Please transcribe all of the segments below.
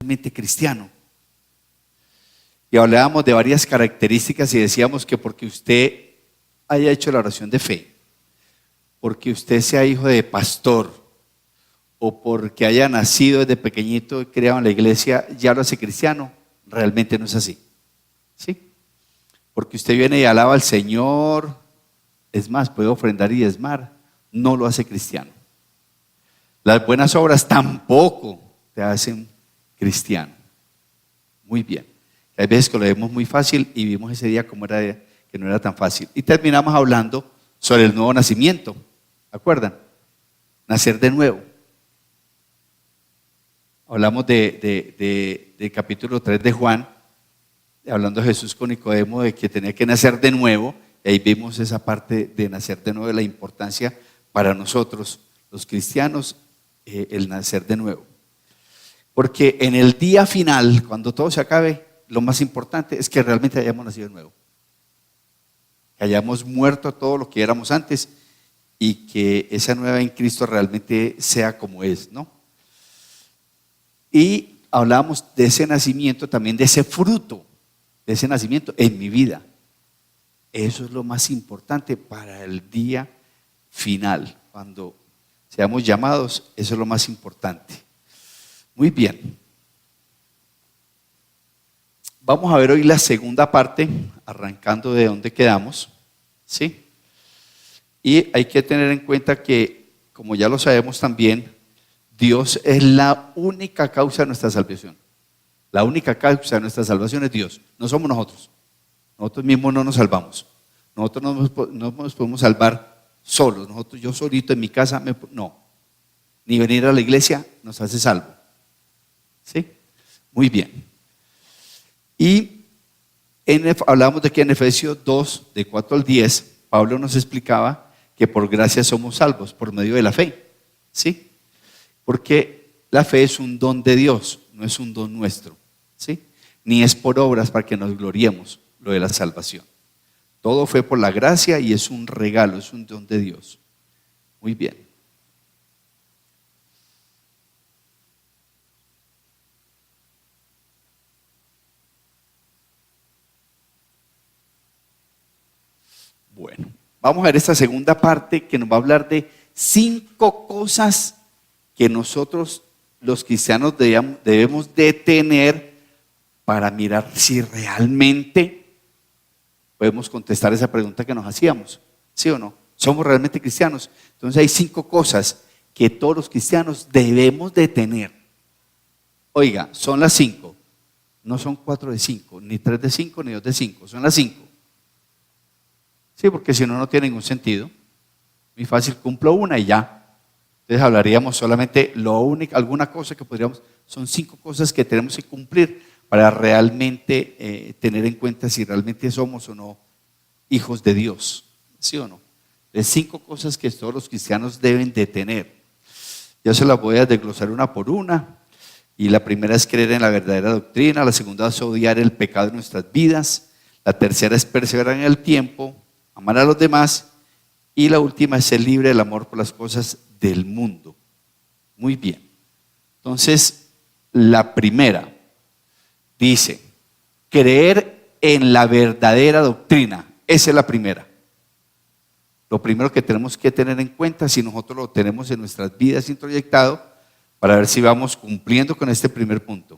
realmente cristiano. Y hablábamos de varias características y decíamos que porque usted haya hecho la oración de fe, porque usted sea hijo de pastor o porque haya nacido desde pequeñito y criado en la iglesia, ya lo hace cristiano. Realmente no es así, ¿sí? Porque usted viene y alaba al Señor, es más, puede ofrendar y diezmar, no lo hace cristiano. Las buenas obras tampoco te hacen cristiano. Muy bien. Hay veces que lo vemos muy fácil y vimos ese día como era que no era tan fácil. Y terminamos hablando sobre el nuevo nacimiento. ¿Acuerdan? Nacer de nuevo. Hablamos del capítulo 3 de Juan, hablando de Jesús con Nicodemo, de que tenía que nacer de nuevo. Y ahí vimos esa parte de nacer de nuevo, de la importancia para nosotros, los cristianos, el nacer de nuevo. Porque en el día final, cuando todo se acabe, lo más importante es que realmente hayamos nacido de nuevo. Que hayamos muerto a todo lo que éramos antes y que esa nueva en Cristo realmente sea como es, ¿no? Y hablábamos de ese nacimiento, también de ese fruto, de ese nacimiento en mi vida. Eso es lo más importante para el día final. Cuando seamos llamados, eso es lo más importante. Muy bien. Vamos a ver hoy la segunda parte, arrancando de donde quedamos, ¿sí? Y hay que tener en cuenta que, como ya lo sabemos también, Dios es la única causa de nuestra salvación. La única causa de nuestra salvación es Dios, no somos nosotros. Nosotros mismos no nos salvamos. Nosotros no nos podemos salvar solos. Nosotros, yo solito en mi casa, no. Ni venir a la iglesia nos hace salvo. ¿Sí? Muy bien. Y hablamos de que en Efesios 2, de 4 al 10, Pablo nos explicaba que por gracia somos salvos, por medio de la fe. ¿Sí? Porque la fe es un don de Dios, no es un don nuestro. ¿Sí? Ni es por obras para que nos gloriemos, lo de la salvación. Todo fue por la gracia y es un regalo, es un don de Dios. Muy bien. Bueno, vamos a ver esta segunda parte que nos va a hablar de 5 cosas que nosotros los cristianos debemos de tener para mirar si realmente podemos contestar esa pregunta que nos hacíamos, ¿sí o no? ¿Somos realmente cristianos? Entonces hay 5 cosas que todos los cristianos debemos de tener. Oiga, son las 5, no son 4 de 5, ni 3 de 5, ni 2 de 5, son las 5. Sí, porque si no, no tiene ningún sentido. Muy fácil, cumplo una y ya. Entonces hablaríamos solamente alguna cosa que podríamos, son 5 cosas que tenemos que cumplir para realmente tener en cuenta si realmente somos o no hijos de Dios, ¿sí o no? De 5 cosas que todos los cristianos deben de tener. Yo se las voy a desglosar una por una. Y la primera es creer en la verdadera doctrina, la segunda es odiar el pecado en nuestras vidas, la tercera es perseverar en el tiempo, amar a los demás, y la última es ser libre del amor por las cosas del mundo. Muy bien. Entonces, la primera dice, creer en la verdadera doctrina. Esa es la primera. Lo primero que tenemos que tener en cuenta, si nosotros lo tenemos en nuestras vidas introyectado, para ver si vamos cumpliendo con este primer punto.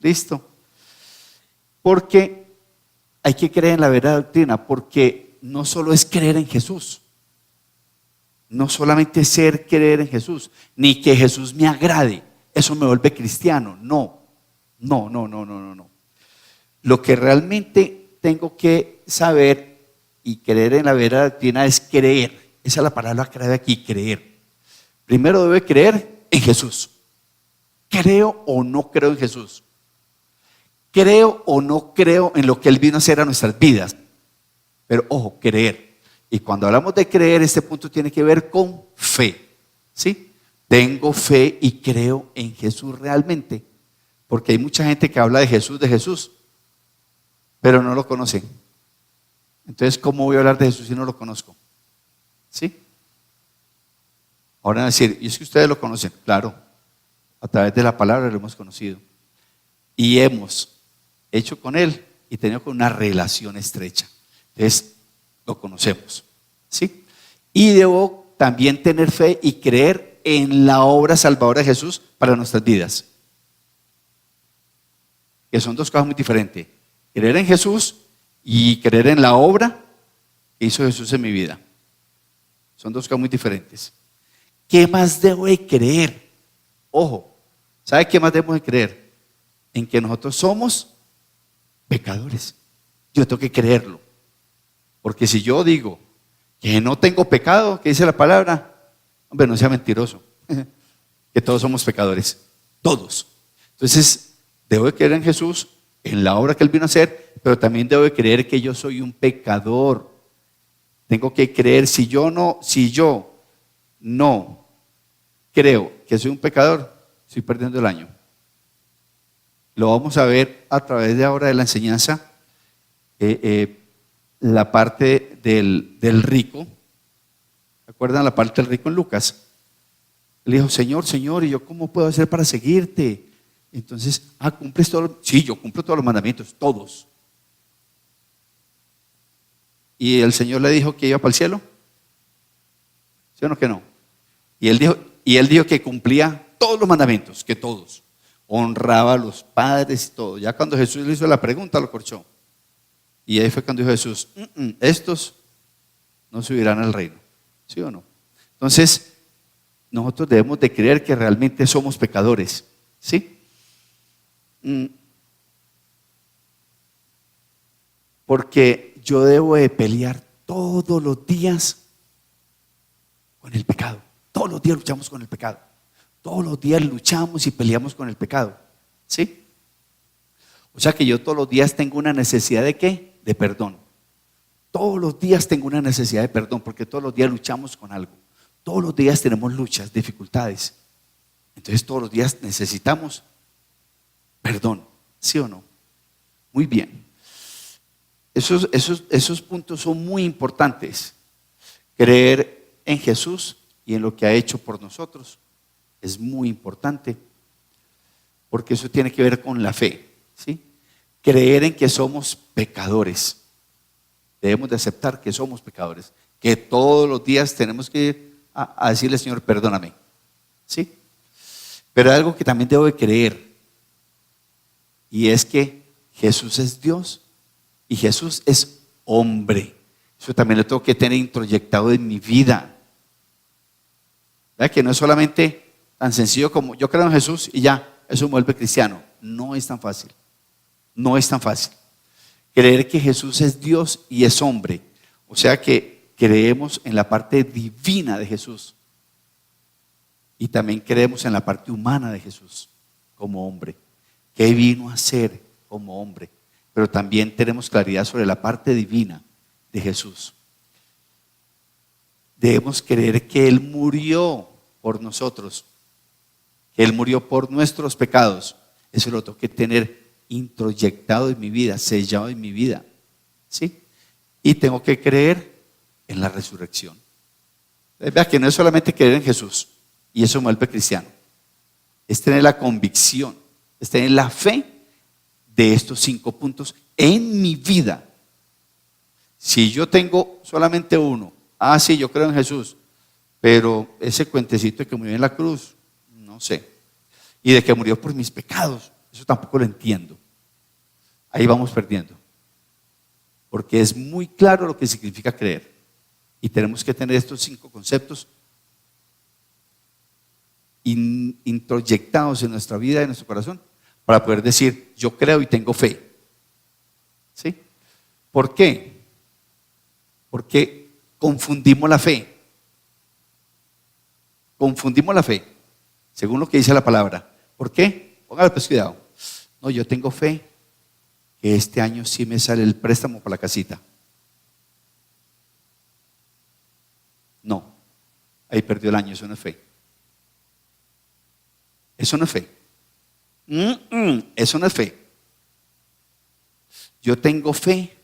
¿Listo? Porque hay que creer en la verdadera doctrina, porque no solo es creer en Jesús, no solamente ser creer en Jesús, ni que Jesús me agrade, eso me vuelve cristiano. No. Lo que realmente tengo que saber y creer en la verdadera doctrina es creer. Esa es la palabra clave aquí, creer. Primero debe creer en Jesús. ¿Creo o no creo en Jesús? ¿Creo o no creo en lo que Él vino a hacer a nuestras vidas? Pero ojo, creer. Y cuando hablamos de creer, este punto tiene que ver con fe. ¿Sí? Tengo fe y creo en Jesús realmente. Porque hay mucha gente que habla de Jesús, pero no lo conoce. Entonces, ¿cómo voy a hablar de Jesús si no lo conozco? ¿Sí? Ahora van a decir, ¿y es que ustedes lo conocen? Claro, a través de la palabra lo hemos conocido. y hemos hecho con Él y tenido con una relación estrecha. Entonces, lo conocemos, ¿sí? Y debo también tener fe y creer en la obra salvadora de Jesús para nuestras vidas. Que son dos cosas muy diferentes. Creer en Jesús y creer en la obra que hizo Jesús en mi vida. Son dos cosas muy diferentes. ¿Qué más debo de creer? Ojo, ¿sabe qué más debemos de creer? En que nosotros somos pecadores. Yo tengo que creerlo. Porque si yo digo que no tengo pecado, ¿qué dice la palabra? Hombre, no sea mentiroso. Que todos somos pecadores. Todos. Entonces, debo de creer en Jesús, en la obra que Él vino a hacer, pero también debo de creer que yo soy un pecador. Tengo que creer, si yo no creo que soy un pecador, estoy perdiendo el año. Lo vamos a ver a través de ahora de la enseñanza, la parte del rico. ¿Se acuerdan la parte del rico en Lucas? Él dijo, Señor, Señor, ¿y yo cómo puedo hacer para seguirte? Entonces, ¿cumples todo? Sí, yo cumplo todos los mandamientos, todos. Y el Señor le dijo que iba para el cielo. ¿Sí o no que no? Y él dijo que cumplía todos los mandamientos, que todos. Honraba a los padres y todo. Ya cuando Jesús le hizo la pregunta, lo corchó. Y ahí fue cuando dijo Jesús, estos no subirán al reino. ¿Sí o no? Entonces, nosotros debemos de creer que realmente somos pecadores. ¿Sí? Porque yo debo de pelear todos los días con el pecado. Todos los días luchamos con el pecado. Todos los días luchamos y peleamos con el pecado. ¿Sí? O sea que yo todos los días tengo una necesidad ¿de qué? De perdón. Todos los días tengo una necesidad de perdón porque todos los días luchamos con algo. Todos los días tenemos luchas, dificultades. Entonces todos los días necesitamos perdón. ¿Sí o no? Muy bien. Esos puntos son muy importantes. Creer en Jesús y en lo que ha hecho por nosotros es muy importante, porque eso tiene que ver con la fe, ¿sí? Creer en que somos pecadores. Debemos de aceptar que somos pecadores, que todos los días tenemos que ir a decirle, Señor, perdóname, ¿sí? Pero hay algo que también debo de creer, y es que Jesús es Dios y Jesús es hombre. Eso también lo tengo que tener introyectado en mi vida. ¿Verdad? Que no es solamente tan sencillo como yo creo en Jesús y ya, eso me vuelve cristiano. No es tan fácil. No es tan fácil. Creer que Jesús es Dios y es hombre. O sea que creemos en la parte divina de Jesús. Y también creemos en la parte humana de Jesús como hombre. ¿Qué vino a hacer como hombre? Pero también tenemos claridad sobre la parte divina de Jesús. Debemos creer que Él murió por nosotros, que Él murió por nuestros pecados. Eso lo tengo que tener introyectado en mi vida, sellado en mi vida, ¿sí? Y tengo que creer en la resurrección. Vea que no es solamente creer en Jesús, y eso me vuelve cristiano. Es tener la convicción, es tener la fe de estos 5 puntos en mi vida. Si yo tengo solamente uno, sí, yo creo en Jesús, pero ese cuentecito de que murió en la cruz, no sé. Y de que murió por mis pecados, eso tampoco lo entiendo. Ahí vamos perdiendo. Porque es muy claro lo que significa creer. Y tenemos que tener estos 5 conceptos introyectados en nuestra vida, en nuestro corazón, para poder decir, yo creo y tengo fe. ¿Sí? ¿Por qué? Porque confundimos la fe. Confundimos la fe, según lo que dice la palabra. ¿Por qué? Póngale pues cuidado. No, yo tengo fe que este año sí me sale el préstamo para la casita. No, ahí perdió el año, eso no es fe. Eso no es fe. Eso no es fe. Yo tengo fe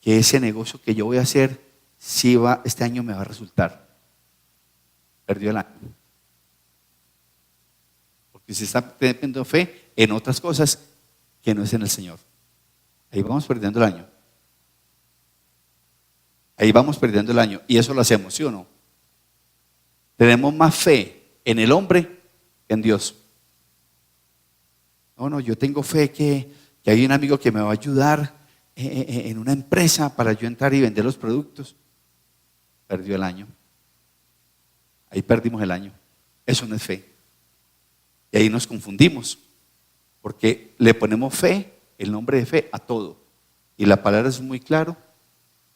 que ese negocio que yo voy a hacer, sí este año me va a resultar. Perdió el año. Porque se está teniendo fe en otras cosas que no es en el Señor. Ahí vamos perdiendo el año. Ahí vamos perdiendo el año. Y eso lo hacemos, ¿sí o no? Tenemos más fe en el hombre que en Dios. No, yo tengo fe que hay un amigo que me va a ayudar en una empresa para yo entrar y vender los productos. Perdió el año. Ahí perdimos el año. Eso no es fe. Y ahí nos confundimos. Porque le ponemos fe, el nombre de fe, a todo. Y la palabra es muy claro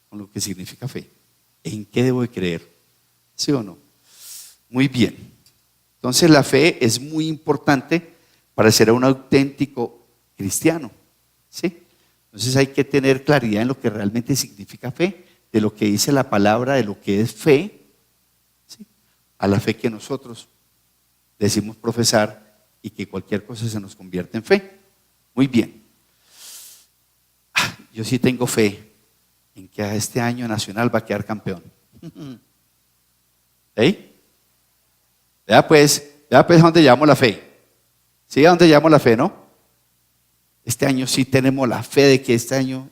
con lo que significa fe. ¿En qué debo de creer? ¿Sí o no? Muy bien. Entonces la fe es muy importante para ser un auténtico cristiano. ¿Sí? Entonces hay que tener claridad en lo que realmente significa fe, de lo que dice la palabra, de lo que es fe, ¿sí? A la fe que nosotros decimos profesar y que cualquier cosa se nos convierte en fe. Muy bien. Yo sí tengo fe en que este año Nacional va a quedar campeón. ¿Sí? Vea pues a dónde llevamos la fe. ¿Sí? A dónde llevamos la fe, ¿no? Este año sí tenemos la fe de que este año.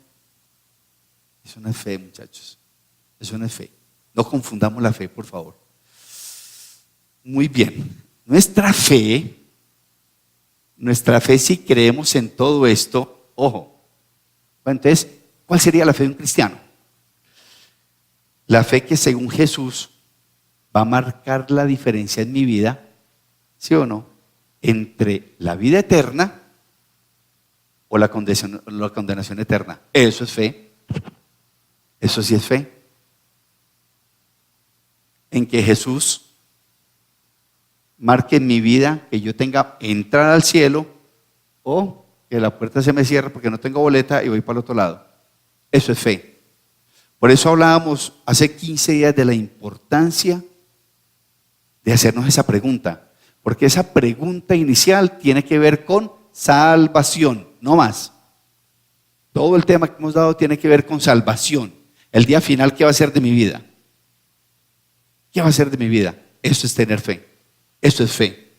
Eso no es fe, muchachos. Eso no es fe. No confundamos la fe, por favor. Muy bien. Nuestra fe, si creemos en todo esto, ojo. Bueno, entonces, ¿cuál sería la fe de un cristiano? La fe que según Jesús va a marcar la diferencia en mi vida, ¿sí o no? Entre la vida eterna o la condenación eterna. Eso es fe. Eso sí es fe. En que Jesús marque en mi vida que yo tenga entrada al cielo o que la puerta se me cierre porque no tengo boleta y voy para el otro lado. Eso es fe. Por eso hablábamos hace 15 días de la importancia de hacernos esa pregunta. Porque esa pregunta inicial tiene que ver con salvación, no más. Todo el tema que hemos dado tiene que ver con salvación. El día final, ¿qué va a ser de mi vida? ¿Qué va a ser de mi vida? Eso es tener fe. Eso es fe.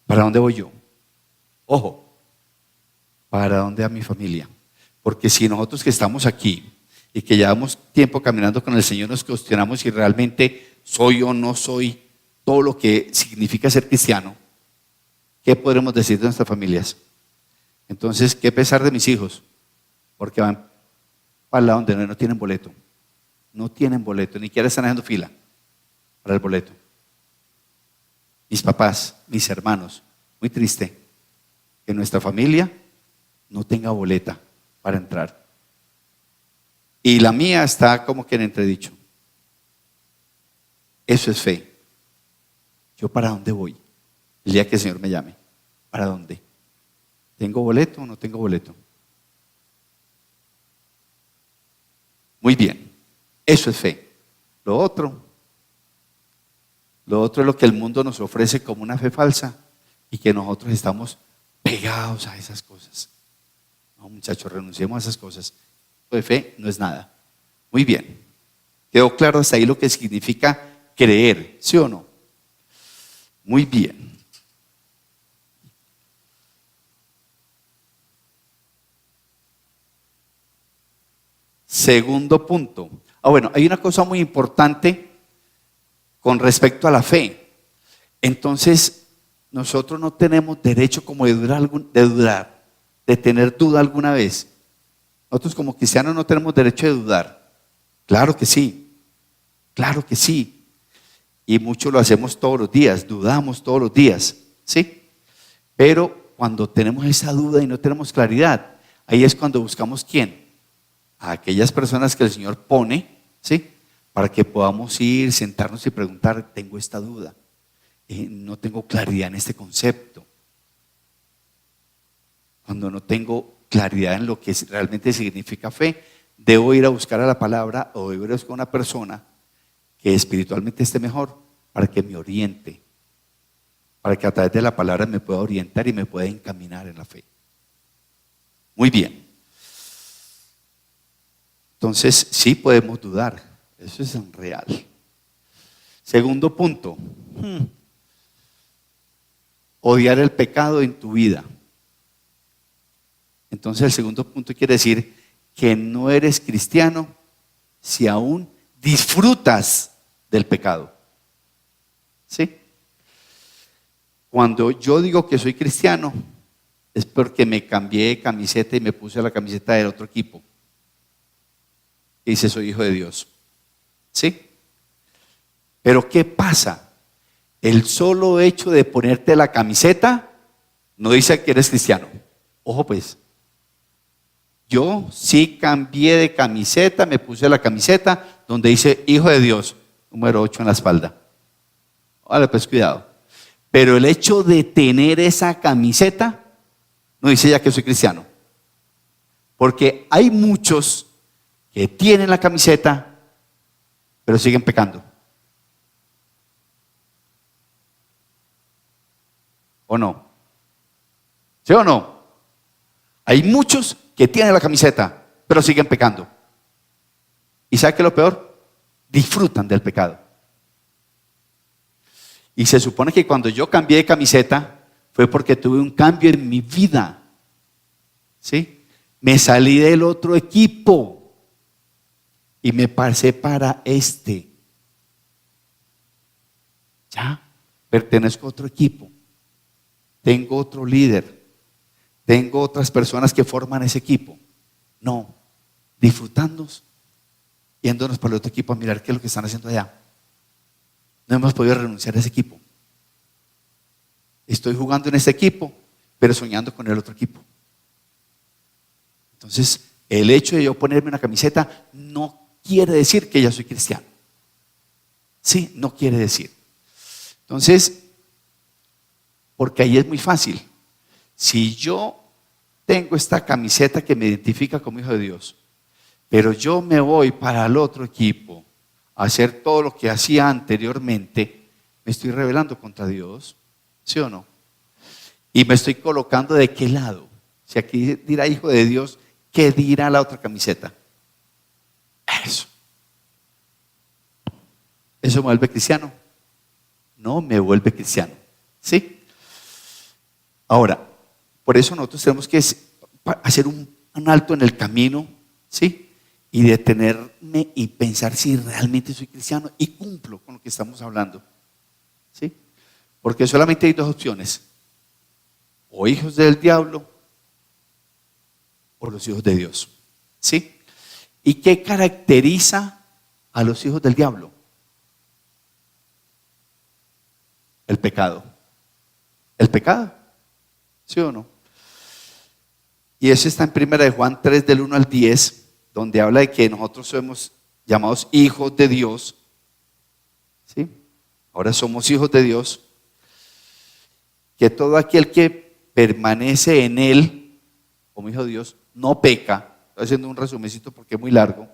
¿Para dónde voy yo? Ojo, ¿para dónde va mi familia? Porque si nosotros que estamos aquí y que llevamos tiempo caminando con el Señor nos cuestionamos si realmente soy o no soy todo lo que significa ser cristiano, ¿qué podremos decir de nuestras familias? Entonces, ¿qué pesar de mis hijos? Porque van para el lado donde no tienen boleto. No tienen boleto, ni siquiera están haciendo fila para el boleto. Mis papás, mis hermanos, muy triste que nuestra familia no tenga boleta para entrar. Y la mía está como que en entredicho. Eso es fe. ¿Yo para dónde voy? El día que el Señor me llame. ¿Para dónde? ¿Tengo boleto o no tengo boleto? Muy bien. Eso es fe. Lo otro es lo que el mundo nos ofrece como una fe falsa y que nosotros estamos pegados a esas cosas. No, muchachos, renunciemos a esas cosas. De fe no es nada. Muy bien. ¿Quedó claro hasta ahí lo que significa creer? ¿Sí o no? Muy bien. Segundo punto. Bueno, hay una cosa muy importante con respecto a la fe. Entonces, nosotros no tenemos derecho como de tener duda alguna vez. Nosotros como cristianos no tenemos derecho de dudar. Claro que sí. Claro que sí. Y mucho lo hacemos todos los días, dudamos todos los días, ¿sí? Pero cuando tenemos esa duda y no tenemos claridad, ahí es cuando buscamos ¿quién? A aquellas personas que el Señor pone, ¿sí? Para que podamos ir, sentarnos y preguntar, tengo esta duda, no tengo claridad en este concepto. Cuando no tengo claridad en lo que realmente significa fe, debo ir a buscar a la palabra o debo ir a buscar a una persona que espiritualmente esté mejor para que me oriente, para que a través de la palabra me pueda orientar y me pueda encaminar en la fe. Muy bien. Entonces, sí podemos dudar, eso es real. Segundo punto, odiar el pecado en tu vida. Entonces el segundo punto quiere decir que no eres cristiano si aún disfrutas del pecado. ¿Sí? Cuando yo digo que soy cristiano, es porque me cambié de camiseta y me puse la camiseta del otro equipo. Y dice, soy hijo de Dios. ¿Sí? Pero ¿qué pasa? El solo hecho de ponerte la camiseta no dice que eres cristiano. Ojo pues. Yo sí cambié de camiseta, me puse la camiseta donde dice hijo de Dios, número 8 en la espalda. Vale, pues cuidado. Pero el hecho de tener esa camiseta no dice ya que soy cristiano. Porque hay muchos que tienen la camiseta, pero siguen pecando. ¿O no? ¿Sí o no? Hay muchos que tienen la camiseta, pero siguen pecando. ¿Y sabe qué es lo peor? Disfrutan del pecado. Y se supone que cuando yo cambié de camiseta fue porque tuve un cambio en mi vida. ¿Sí? Me salí del otro equipo y me pasé para este. Ya, pertenezco a otro equipo. Tengo otro líder. Tengo otras personas que forman ese equipo. No, disfrutando, yéndonos para el otro equipo a mirar qué es lo que están haciendo allá. No hemos podido renunciar a ese equipo. Estoy jugando en ese equipo, pero soñando con el otro equipo. Entonces, el hecho de yo ponerme una camiseta no quiere decir que ya soy cristiano. Sí, no quiere decir. Entonces, porque ahí es muy fácil. Si yo tengo esta camiseta que me identifica como hijo de Dios, pero yo me voy para el otro equipo a hacer todo lo que hacía anteriormente, me estoy rebelando contra Dios, ¿sí o no? Y me estoy colocando ¿de qué lado? Si aquí dirá hijo de Dios, ¿qué dirá la otra camiseta? ¿Eso me vuelve cristiano? No me vuelve cristiano, ¿sí? Ahora, por eso nosotros tenemos que hacer un alto en el camino, ¿sí? Y detenerme y pensar si realmente soy cristiano y cumplo con lo que estamos hablando, ¿sí? Porque solamente hay dos opciones: o hijos del diablo o los hijos de Dios, ¿sí? ¿Y qué caracteriza a los hijos del diablo? El pecado. El pecado, ¿sí o no? Y eso está en 1 Juan 3 del 1 al 10, donde habla de que nosotros somos llamados hijos de Dios, ¿sí? Ahora somos hijos de Dios, que todo aquel que permanece en Él, como hijo de Dios, no peca. Estoy haciendo un resumencito porque es muy largo,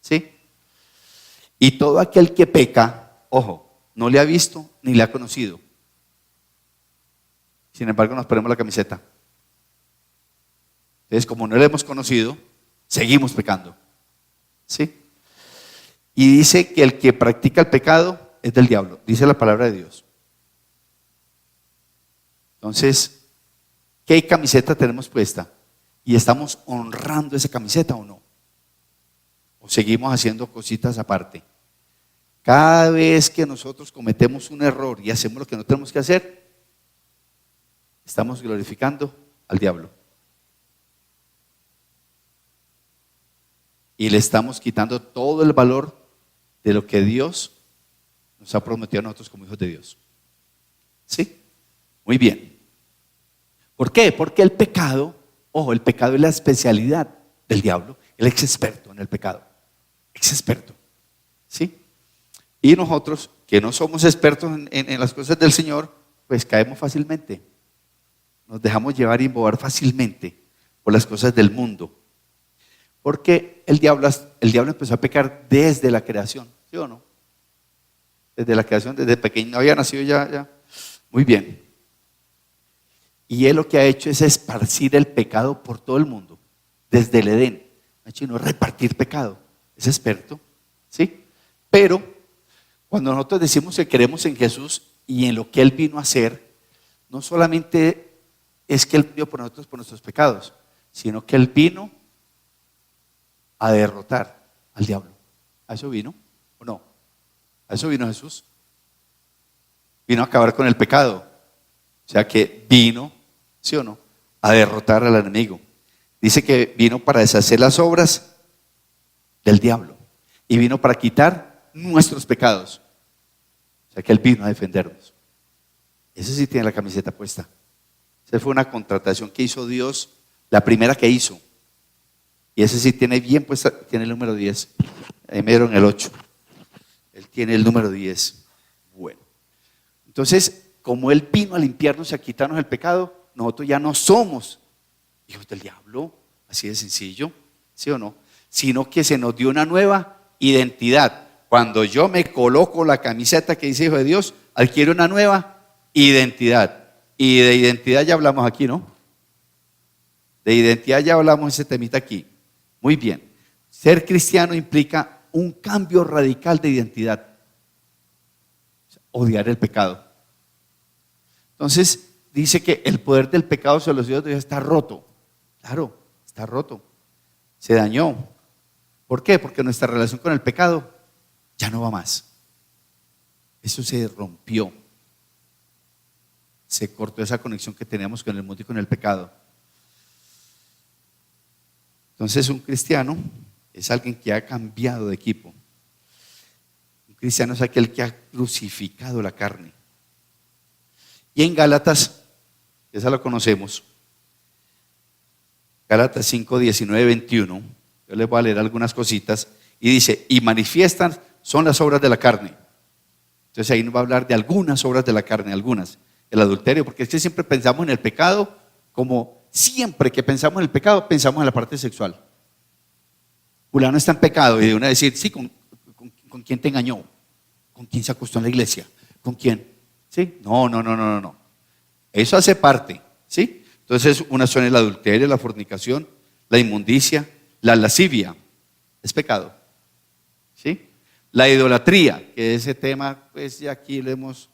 ¿sí? Y todo aquel que peca, ojo, no le ha visto ni le ha conocido. Sin embargo, nos ponemos la camiseta. Entonces, como no le hemos conocido, seguimos pecando, ¿sí? Y dice que el que practica el pecado es del diablo, dice la palabra de Dios. Entonces, ¿qué camiseta tenemos puesta? ¿Y estamos honrando esa camiseta o no? ¿O seguimos haciendo cositas aparte? Cada vez que nosotros cometemos un error y hacemos lo que no tenemos que hacer, estamos glorificando al diablo. Y le estamos quitando todo el valor de lo que Dios nos ha prometido a nosotros como hijos de Dios. ¿Sí? Muy bien. ¿Por qué? Porque el pecado, ojo, el pecado es la especialidad del diablo. Él es experto en el pecado. Es experto. ¿Sí? Y nosotros, que no somos expertos en las cosas del Señor, pues caemos fácilmente. Nos dejamos llevar y embobar fácilmente por las cosas del mundo. Porque el diablo empezó a pecar desde la creación, ¿sí o no? Desde la creación, desde pequeño, no había nacido ya. Muy bien. Y él lo que ha hecho es esparcir el pecado por todo el mundo, desde el Edén. Ha hecho repartir pecado. Es experto, ¿sí? Pero cuando nosotros decimos que creemos en Jesús y en lo que Él vino a hacer, no solamente es que Él murió por nosotros, por nuestros pecados, sino que Él vino a derrotar al diablo. ¿A eso vino o no? ¿A eso vino Jesús? Vino a acabar con el pecado. O sea que vino, ¿sí o no?, a derrotar al enemigo. Dice que vino para deshacer las obras del diablo y vino para quitar nuestros pecados. O sea que Él vino a defendernos. Ese sí tiene la camiseta puesta. Esa fue una contratación que hizo Dios, la primera que hizo. Y ese sí tiene bien puesta, tiene el número 10. Ahí me dieron el 8. Él tiene el número 10. Bueno. Entonces, como Él vino a limpiarnos y a quitarnos el pecado, nosotros ya no somos hijos del diablo, así de sencillo, ¿sí o no? Sino que se nos dio una nueva identidad. Cuando yo me coloco la camiseta que dice hijo de Dios, adquiero una nueva identidad. Y de identidad ya hablamos aquí, ¿no? De identidad ya hablamos ese temita aquí. Muy bien. Ser cristiano implica un cambio radical de identidad. Odiar el pecado. Entonces, dice que el poder del pecado sobre los hijos de Dios está roto. Claro, está roto. Se dañó. ¿Por qué? Porque nuestra relación con el pecado ya no va más. Eso se rompió. Se cortó esa conexión que teníamos con el mundo y con el pecado. Entonces, un cristiano es alguien que ha cambiado de equipo. Un cristiano es aquel que ha crucificado la carne. Y en Gálatas, esa lo conocemos, Gálatas 5, 19, 21, yo les voy a leer algunas cositas, y dice, y manifiestan son las obras de la carne. Entonces ahí nos va a hablar de algunas obras de la carne, algunas. El adulterio, porque es que siempre pensamos en el pecado, como siempre que pensamos en el pecado, pensamos en la parte sexual. Fulano está en pecado, y de una decir, sí, ¿con quién te engañó? ¿Con quién se acostó en la iglesia? ¿Con quién? ¿Sí? No. Eso hace parte, ¿sí? Entonces, una son el adulterio, la fornicación, la inmundicia, la lascivia, es pecado, ¿sí? La idolatría, que ese tema, pues ya aquí lo hemos,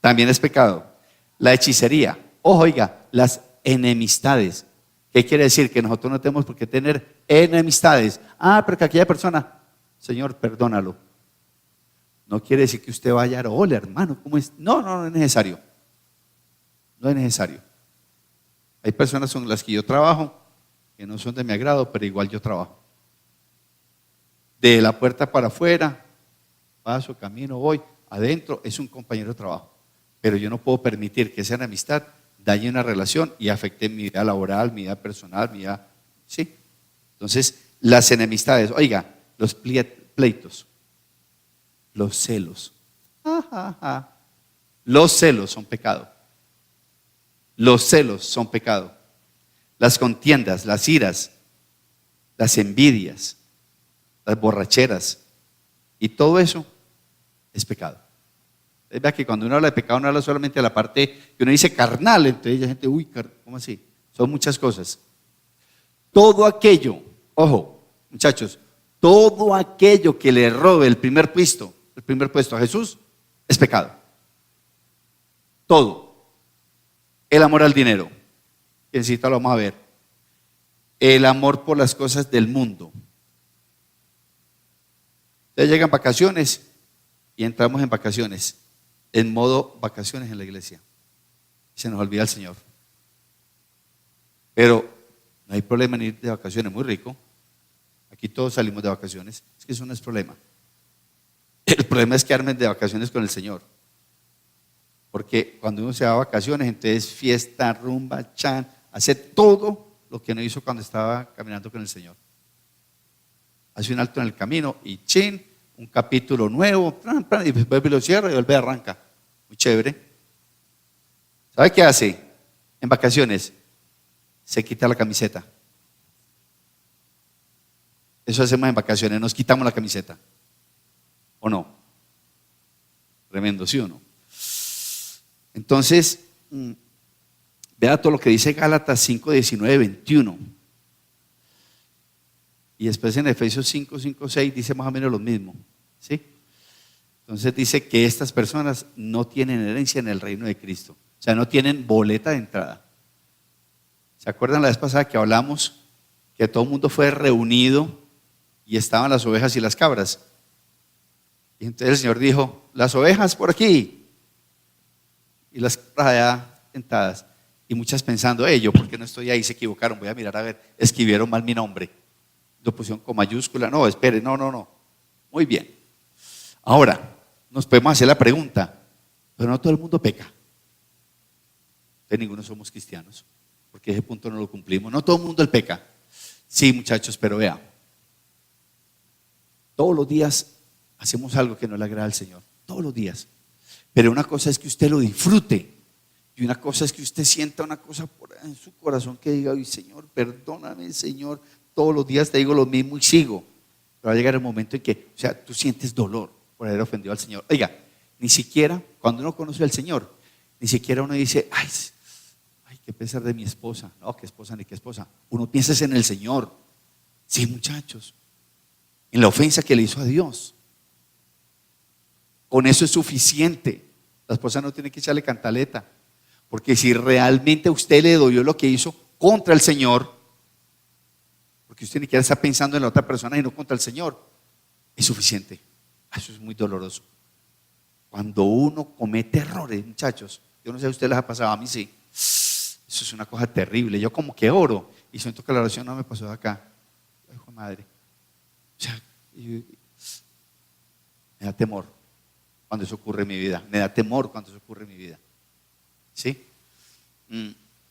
también es pecado. La hechicería, ojo, oiga, las enemistades. ¿Qué quiere decir? Que nosotros no tenemos por qué tener enemistades. Pero que aquella persona, Señor, perdónalo. No quiere decir que usted vaya a hola, hermano, ¿cómo es? No es necesario. No es necesario. Hay personas con las que yo trabajo que no son de mi agrado, pero igual yo trabajo. De la puerta para afuera, paso, camino, voy, adentro, es un compañero de trabajo. Pero yo no puedo permitir que esa enemistad dañe una relación y afecte mi vida laboral, mi vida personal, mi vida, ¿sí? Entonces, las enemistades, oiga, los pleitos, los celos. Los celos son pecado. Los celos son pecado. Las contiendas, las iras, las envidias, las borracheras y todo eso es pecado. Vea que cuando uno habla de pecado no habla solamente de la parte que uno dice carnal, entonces la gente, ¿cómo así? Son muchas cosas. Todo aquello, ojo, muchachos, todo aquello que le robe el primer puesto a Jesús es pecado. Todo. El amor al dinero, que necesita lo vamos a ver. El amor por las cosas del mundo. Ustedes llegan vacaciones y entramos en vacaciones, en modo vacaciones en la iglesia. Se nos olvida el Señor. Pero no hay problema en ir de vacaciones, muy rico. Aquí todos salimos de vacaciones, es que eso no es problema. El problema es quedarme de vacaciones con el Señor. Porque cuando uno se va a vacaciones, entonces fiesta, rumba, chan, hace todo lo que no hizo cuando estaba caminando con el Señor. Hace un alto en el camino y chin, un capítulo nuevo, y después lo cierra y vuelve a arranca. Muy chévere. ¿Sabe qué hace en vacaciones? Se quita la camiseta. Eso hacemos en vacaciones, nos quitamos la camiseta. ¿O no? Tremendo, ¿sí o no? Entonces, vea todo lo que dice Gálatas 5, 19, 21. Y después en Efesios 5, 5, 6 dice más o menos lo mismo, ¿sí? Entonces dice que estas personas no tienen herencia en el reino de Cristo. O sea, no tienen boleta de entrada. ¿Se acuerdan la vez pasada que hablamos que todo el mundo fue reunido y estaban las ovejas y las cabras? Y entonces el Señor dijo, las ovejas por aquí y las cabras allá sentadas. Y muchas pensando, yo ¿por qué no estoy ahí? Se equivocaron, voy a mirar a ver, escribieron mal mi nombre. Lo pusieron con mayúscula, no, espere, no. Muy bien. Ahora, nos podemos hacer la pregunta, pero no todo el mundo peca. De ninguno somos cristianos, porque ese punto no lo cumplimos. No todo el mundo peca. Sí, muchachos, pero vean, todos los días hacemos algo que no le agrada al Señor, todos los días. Pero una cosa es que usted lo disfrute y una cosa es que usted sienta una cosa en su corazón que diga, ay Señor, perdóname Señor, todos los días te digo lo mismo y sigo. Pero va a llegar el momento en que, o sea, tú sientes dolor por haber ofendido al Señor. Oiga, ni siquiera cuando uno conoce al Señor, ni siquiera uno dice, ay, qué pesar de mi esposa. No, qué esposa ni qué esposa. Uno piensa en el Señor. Sí, muchachos, en la ofensa que le hizo a Dios. Con eso es suficiente. La esposa no tiene que echarle cantaleta, porque si realmente a usted le dolió lo que hizo contra el Señor, porque usted ni siquiera está pensando en la otra persona y no contra el Señor, es suficiente. Eso es muy doloroso. Cuando uno comete errores, muchachos, yo no sé si a ustedes les ha pasado, a mí sí. Eso es una cosa terrible. Yo como que oro y siento que la oración no me pasó de acá. Ay, hijo de madre. O sea, me da temor cuando eso ocurre en mi vida. Me da temor cuando eso ocurre en mi vida. ¿Sí?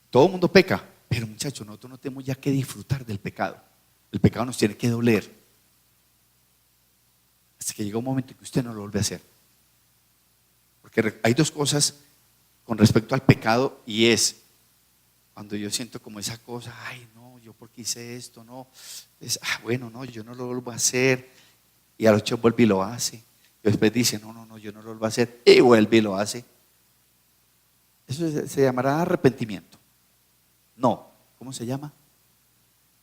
Todo el mundo peca, pero muchachos, nosotros no tenemos ya que disfrutar del pecado. El pecado nos tiene que doler. Hasta que llega un momento en que usted no lo vuelve a hacer. Porque hay dos cosas con respecto al pecado y es cuando yo siento como esa cosa, ay no, yo por qué hice esto, no, bueno, no, yo no lo vuelvo a hacer, y a los 8 vuelve y lo hace, y después dice, no, yo no lo vuelvo a hacer, y vuelve y lo hace. Eso se llamará arrepentimiento. No, ¿cómo se llama?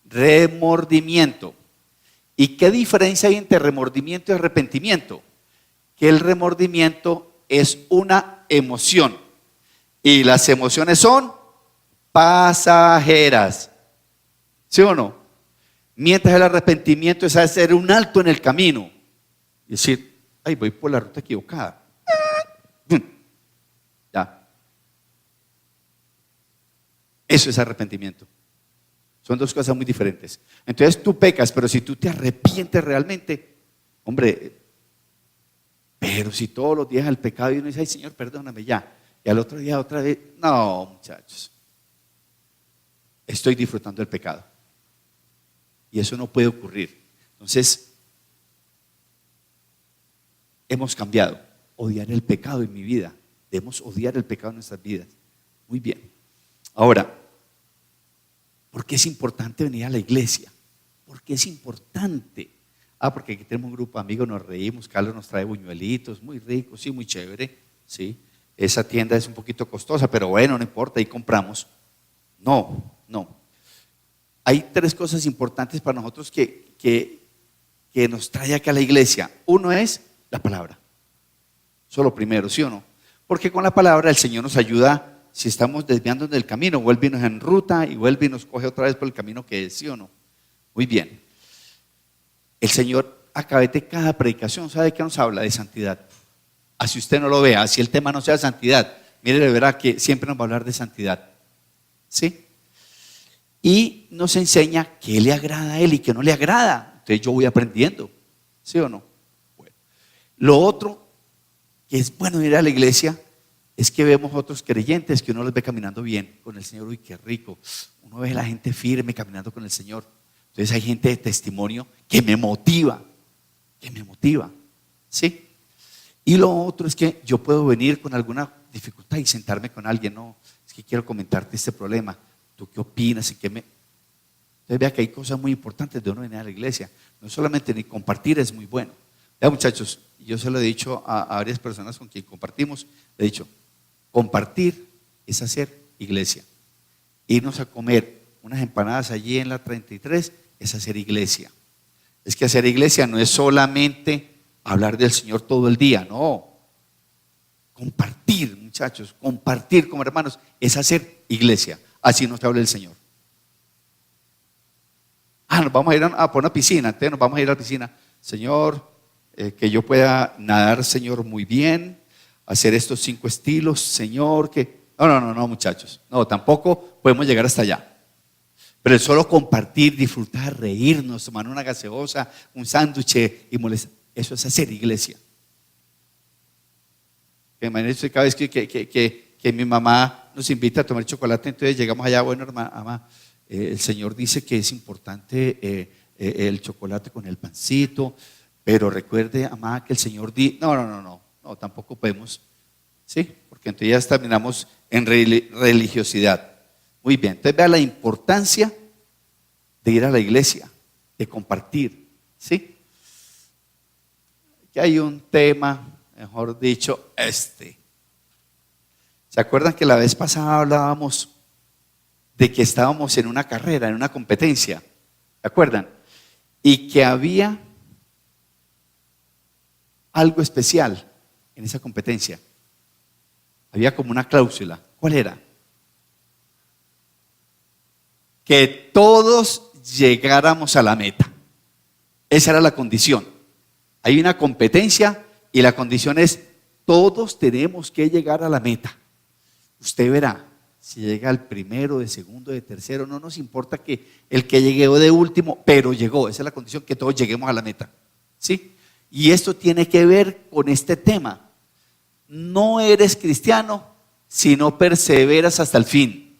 Remordimiento. ¿Y qué diferencia hay entre remordimiento y arrepentimiento? Que el remordimiento es una emoción y las emociones son pasajeras, ¿sí o no? Mientras el arrepentimiento es hacer un alto en el camino y decir, ay, voy por la ruta equivocada. Ya. Eso es arrepentimiento. Son dos cosas muy diferentes. Entonces tú pecas, pero si tú te arrepientes realmente, hombre, pero si todos los días el pecado y uno dice, ay Señor, perdóname ya, y al otro día otra vez, no, muchachos. Estoy disfrutando del pecado. Y eso no puede ocurrir. Entonces, hemos cambiado. Odiar el pecado en mi vida. Debemos odiar el pecado en nuestras vidas. Muy bien. Ahora, ¿por qué es importante venir a la iglesia? ¿Por qué es importante? Porque aquí tenemos un grupo de amigos, nos reímos, Carlos nos trae buñuelitos, muy ricos, sí, muy chévere. Sí. Esa tienda es un poquito costosa, pero bueno, no importa, ahí compramos. No. Hay tres cosas importantes para nosotros que nos trae acá a la iglesia. Uno es la palabra. Eso es lo primero, ¿sí o no? Porque con la palabra el Señor nos ayuda, si estamos desviándonos del camino, vuelve y nos en ruta y vuelve y nos coge otra vez por el camino que es, ¿sí o no? Muy bien. El Señor a través de cada predicación, ¿sabe de qué nos habla? De santidad. Así usted no lo vea, así el tema no sea santidad, mire, de verdad que siempre nos va a hablar de santidad. ¿Sí? Y nos enseña qué le agrada a Él y qué no le agrada. Entonces yo voy aprendiendo, ¿sí o no? Bueno. Lo otro que es bueno ir a la iglesia es que vemos otros creyentes que uno los ve caminando bien con el Señor. Uy, qué rico. Uno ve a la gente firme caminando con el Señor. Entonces hay gente de testimonio que me motiva, ¿sí? Y lo otro es que yo puedo venir con alguna dificultad y sentarme con alguien. No, es que quiero comentarte este problema. ¿Tú qué opinas? Entonces vea que hay cosas muy importantes de uno venir a la iglesia. No solamente ni compartir es muy bueno. Vea, muchachos, yo se lo he dicho a varias personas con quien compartimos. Le he dicho, compartir es hacer iglesia. Irnos a comer unas empanadas allí en la 33 es hacer iglesia. Es que hacer iglesia no es solamente hablar del Señor todo el día, no. Compartir, muchachos, compartir como hermanos es hacer iglesia. Así nos habla el Señor. nos vamos a ir por una piscina, entonces nos vamos a ir a la piscina. Señor, que yo pueda nadar, Señor, muy bien, hacer estos 5 estilos, Señor, que... No, muchachos, no, tampoco podemos llegar hasta allá. Pero el solo compartir, disfrutar, reírnos, tomar una gaseosa, un sándwich y molestar, eso es hacer iglesia. Imagínense cada vez que mi mamá nos invita a tomar chocolate, entonces llegamos allá, bueno, mamá, el Señor dice que es importante el chocolate con el pancito, pero recuerde, mamá, que el Señor dice, no, tampoco podemos, ¿sí? Porque entonces ya terminamos en religiosidad. Muy bien, entonces vea la importancia de ir a la iglesia, de compartir, ¿sí? Aquí hay un tema, mejor dicho, ¿Se acuerdan que la vez pasada hablábamos de que estábamos en una carrera, en una competencia? ¿Se acuerdan? Y que había algo especial en esa competencia. Había como una cláusula. ¿Cuál era? Que todos llegáramos a la meta. Esa era la condición. Hay una competencia y la condición es: todos tenemos que llegar a la meta. Usted verá, si llega al primero, de segundo, de tercero, no nos importa que el que llegue de último, pero llegó. Esa es la condición, que todos lleguemos a la meta, ¿sí? Y esto tiene que ver con este tema. No eres cristiano si no perseveras hasta el fin.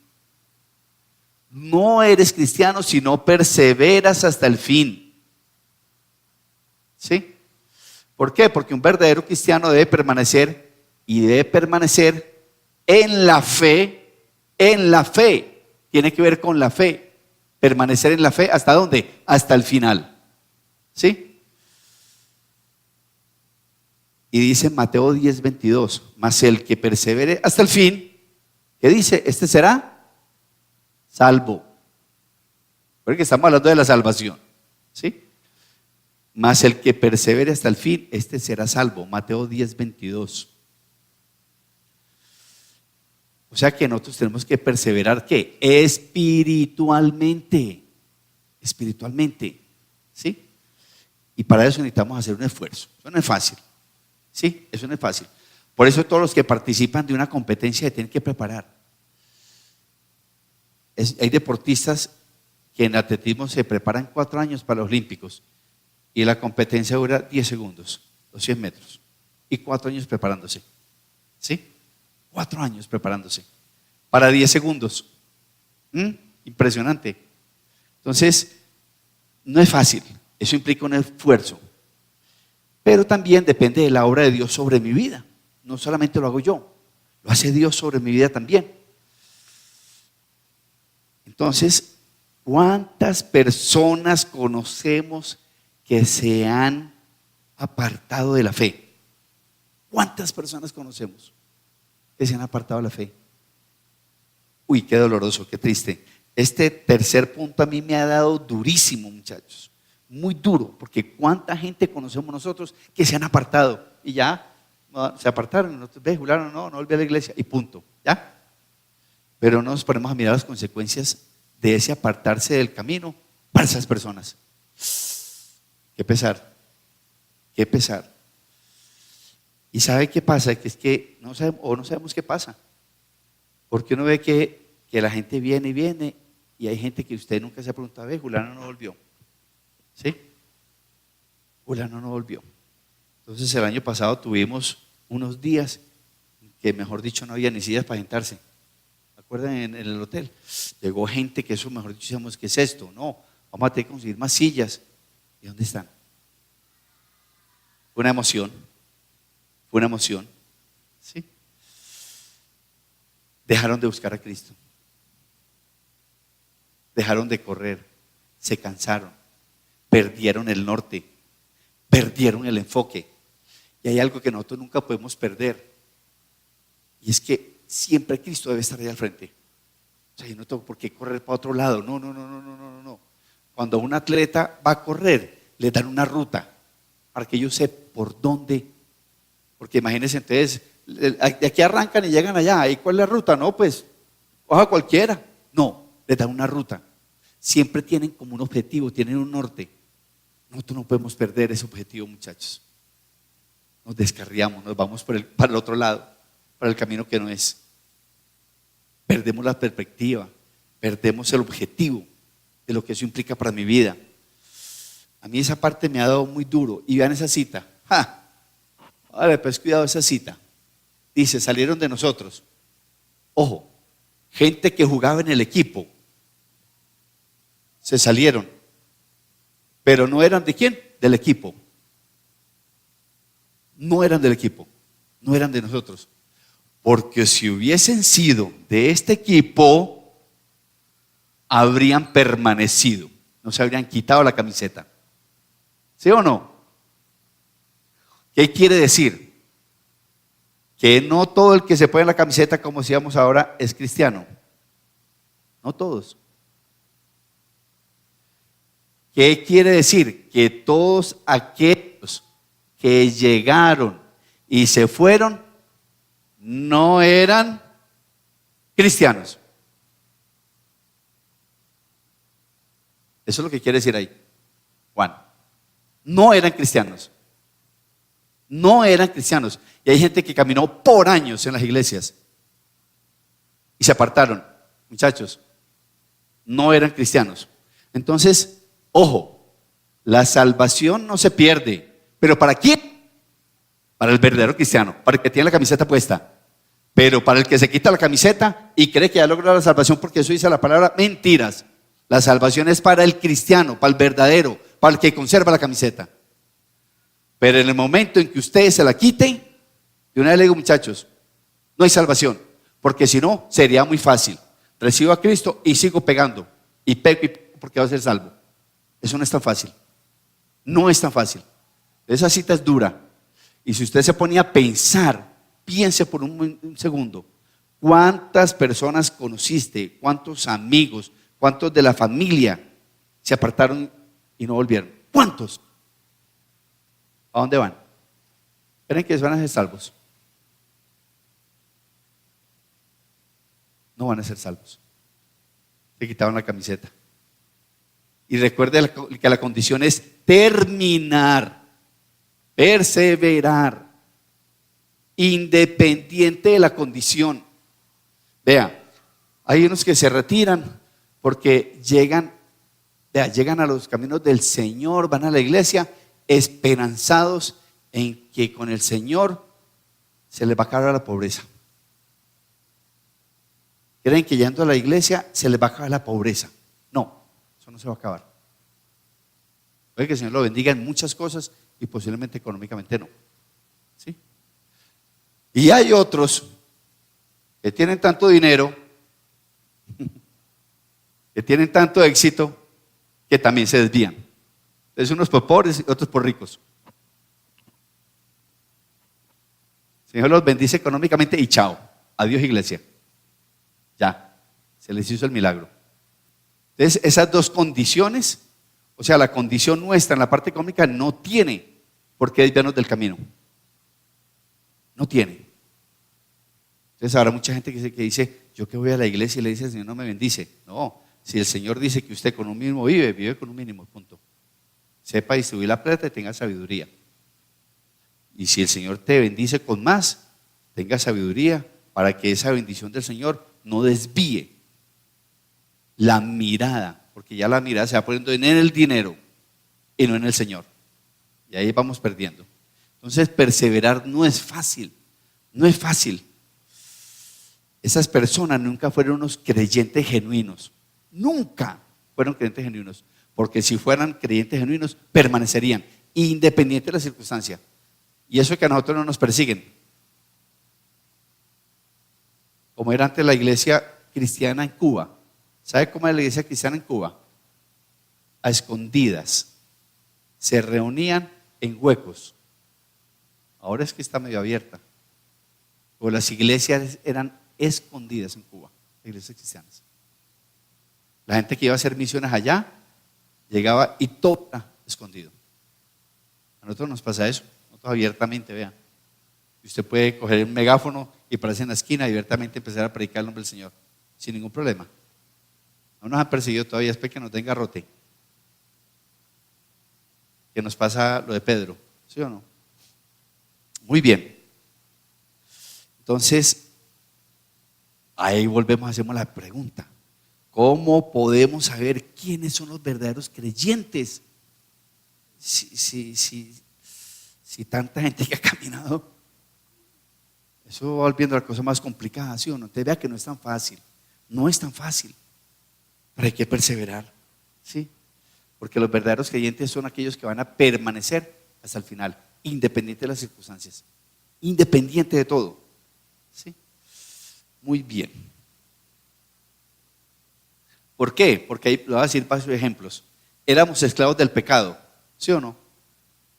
No eres cristiano si no perseveras hasta el fin, ¿sí? ¿Por qué? Porque un verdadero cristiano debe permanecer en la fe, tiene que ver con la fe, permanecer en la fe, ¿hasta dónde? Hasta el final, ¿sí? Y dice Mateo 10:22, mas el que persevere hasta el fin, ¿qué dice? Este será salvo. Porque estamos hablando de la salvación, ¿sí? Mas el que persevere hasta el fin, este será salvo. Mateo 10:22. O sea que nosotros tenemos que perseverar, ¿qué? Espiritualmente, ¿sí? Y para eso necesitamos hacer un esfuerzo. Eso no es fácil, ¿sí? Eso no es fácil. Por eso todos los que participan de una competencia se tienen que preparar. Hay deportistas que en atletismo se preparan 4 años para los olímpicos y la competencia dura 10 segundos, los 100 metros, y 4 años preparándose, ¿sí? 4 años preparándose para 10 segundos. Impresionante. Entonces, no es fácil, eso implica un esfuerzo, pero también depende de la obra de Dios sobre mi vida. No solamente lo hago yo, lo hace Dios sobre mi vida también. Entonces, ¿cuántas personas conocemos que se han apartado de la fe? ¿Cuántas personas conocemos que se han apartado de la fe? Uy, qué doloroso, qué triste. Este tercer punto a mí me ha dado durísimo, muchachos, muy duro, porque cuánta gente conocemos nosotros que se han apartado y ya se apartaron, nosotros, ve, Juliano, no volví a la iglesia y punto, ¿ya? Pero no nos ponemos a mirar las consecuencias de ese apartarse del camino para esas personas. Qué pesar, qué pesar. ¿Y sabe qué pasa? Que es que no sabemos qué pasa. Porque uno ve que la gente viene y viene, y hay gente que usted nunca se ha preguntado, ve, Juliano no volvió, ¿sí? Juliano no volvió. Entonces el año pasado tuvimos unos días que, mejor dicho, no había ni sillas para sentarse. ¿Se acuerdan en el hotel? Llegó gente que eso, mejor dicho, decíamos, ¿qué es esto? No, vamos a tener que conseguir más sillas. ¿Y dónde están? Fue una emoción, ¿sí? Dejaron de buscar a Cristo, dejaron de correr, se cansaron, perdieron el norte, perdieron el enfoque. Y hay algo que nosotros nunca podemos perder, y es que siempre Cristo debe estar ahí al frente. O sea, yo no tengo por qué correr para otro lado. No. Cuando un atleta va a correr, le dan una ruta para que yo sepa por dónde. Porque imagínense, entonces, de aquí arrancan y llegan allá. ¿Y cuál es la ruta? No, pues, coja cualquiera. No, le dan una ruta. siempre tienen como un objetivo, tienen un norte. Nosotros no podemos perder ese objetivo, muchachos. Nos descarriamos, nos vamos para el otro lado, para el camino que no es. Perdemos la perspectiva, perdemos el objetivo de lo que eso implica para mi vida. A mí esa parte me ha dado muy duro. Y vean esa cita. Vale, pues cuidado esa cita. Dice, salieron de nosotros. Ojo, gente que jugaba en el equipo. Se salieron. Pero no eran de quién? Del equipo. No eran del equipo. No eran de nosotros. Porque si hubiesen sido de este equipo, habrían permanecido. No se habrían quitado la camiseta. ¿Sí o no? ¿Qué quiere decir? Que no todo el que se pone la camiseta, como decíamos ahora, es cristiano. No todos. ¿Qué quiere decir? Que todos aquellos que llegaron y se fueron no eran cristianos. Eso es lo que quiere decir ahí, Juan. No eran cristianos. No eran cristianos. Y hay gente que caminó por años en las iglesias y se apartaron. Muchachos, no eran cristianos. Entonces, ojo, la salvación no se pierde. ¿Pero para quién? Para el verdadero cristiano, para el que tiene la camiseta puesta. Pero para el que se quita la camiseta y cree que ya logró la salvación, porque eso dice la palabra, mentiras. La salvación es para el cristiano, para el verdadero, para el que conserva la camiseta. Pero en el momento en que ustedes se la quiten, de una vez le digo, muchachos, no hay salvación, porque si no, sería muy fácil. Recibo a Cristo y sigo pegando, y pego porque va a ser salvo. Eso no es tan fácil. No es tan fácil. Esa cita es dura. Y si usted se ponía a pensar, piense por un segundo, ¿cuántas personas conociste? ¿Cuántos amigos? ¿Cuántos de la familia se apartaron y no volvieron? ¿Cuántos? ¿A dónde van? ¿Creen que van a ser salvos? No van a ser salvos. Se quitaron la camiseta. Y recuerde que la condición es terminar, perseverar, independiente de la condición. Vea, hay unos que se retiran porque llegan a los caminos del Señor, van a la iglesia esperanzados en que con el Señor se les va a acabar la pobreza. Creen que yendo a la iglesia se les va a acabar la pobreza. No, eso no se va a acabar. Puede que el Señor lo bendiga en muchas cosas y posiblemente económicamente no. ¿Sí? Y hay otros que tienen tanto dinero, que tienen tanto éxito, que también se desvían. Entonces unos por pobres y otros por ricos. El Señor los bendice económicamente y chao. Adiós, iglesia. Ya, se les hizo el milagro. Entonces esas dos condiciones, o sea, la condición nuestra en la parte económica no tiene por qué desviarnos del camino. No tiene. Entonces habrá mucha gente que dice, yo que voy a la iglesia y le dice, el Señor no me bendice. No, si el Señor dice que usted con un mínimo vive con un mínimo, punto. Sepa distribuir la plata y tenga sabiduría. Y si el Señor te bendice con más, tenga sabiduría para que esa bendición del Señor no desvíe la mirada, porque ya la mirada se va poniendo en el dinero y no en el Señor. Y ahí vamos perdiendo. Entonces perseverar no es fácil, no es fácil. Esas personas nunca fueron unos creyentes genuinos, nunca fueron creyentes genuinos, porque si fueran creyentes genuinos permanecerían, independiente de la circunstancia. Y eso es que a nosotros no nos persiguen, como era antes la iglesia cristiana en Cuba. ¿Sabe cómo era la iglesia cristiana en Cuba? A escondidas, se reunían en huecos. Ahora es que está medio abierta, o las iglesias eran escondidas en Cuba, iglesias cristianas. La gente que iba a hacer misiones allá llegaba y todo era escondido. A nosotros nos pasa eso, nosotros abiertamente, vean. Usted puede coger un megáfono y pararse en la esquina y abiertamente empezar a predicar el nombre del Señor sin ningún problema. No nos han perseguido todavía, espero que nos den garrote. Que nos pasa lo de Pedro, ¿sí o no? Muy bien. Entonces, ahí volvemos, hacemos la pregunta. ¿Cómo podemos saber quiénes son los verdaderos creyentes? Si tanta gente que ha caminado, eso va volviendo la cosa más complicada, ¿sí o no? Te vea que no es tan fácil, no es tan fácil, pero hay que perseverar, ¿sí? Porque los verdaderos creyentes son aquellos que van a permanecer hasta el final, independiente de las circunstancias, independiente de todo, ¿sí? Muy bien. ¿Por qué? Porque ahí le voy a decir varios ejemplos. Éramos esclavos del pecado, ¿sí o no?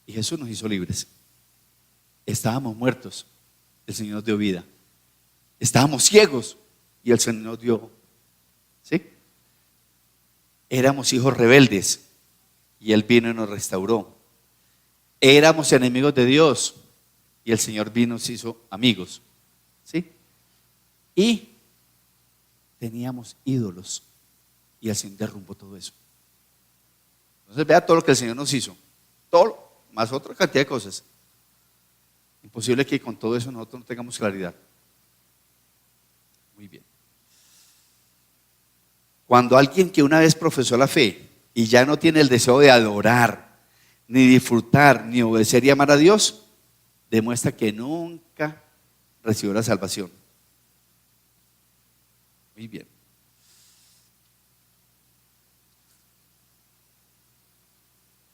Y Jesús nos hizo libres. Estábamos muertos, el Señor nos dio vida. Estábamos ciegos y el Señor nos dio, ¿sí? Éramos hijos rebeldes y Él vino y nos restauró. Éramos enemigos de Dios y el Señor vino y nos hizo amigos, ¿sí? Y teníamos ídolos y el Señor derrumbó todo eso. Entonces vea todo lo que el Señor nos hizo, todo, más otra cantidad de cosas. Imposible que con todo eso nosotros no tengamos claridad. Muy bien. Cuando alguien que una vez profesó la fe y ya no tiene el deseo de adorar, ni disfrutar, ni obedecer y amar a Dios, demuestra que nunca recibió la salvación. Muy bien.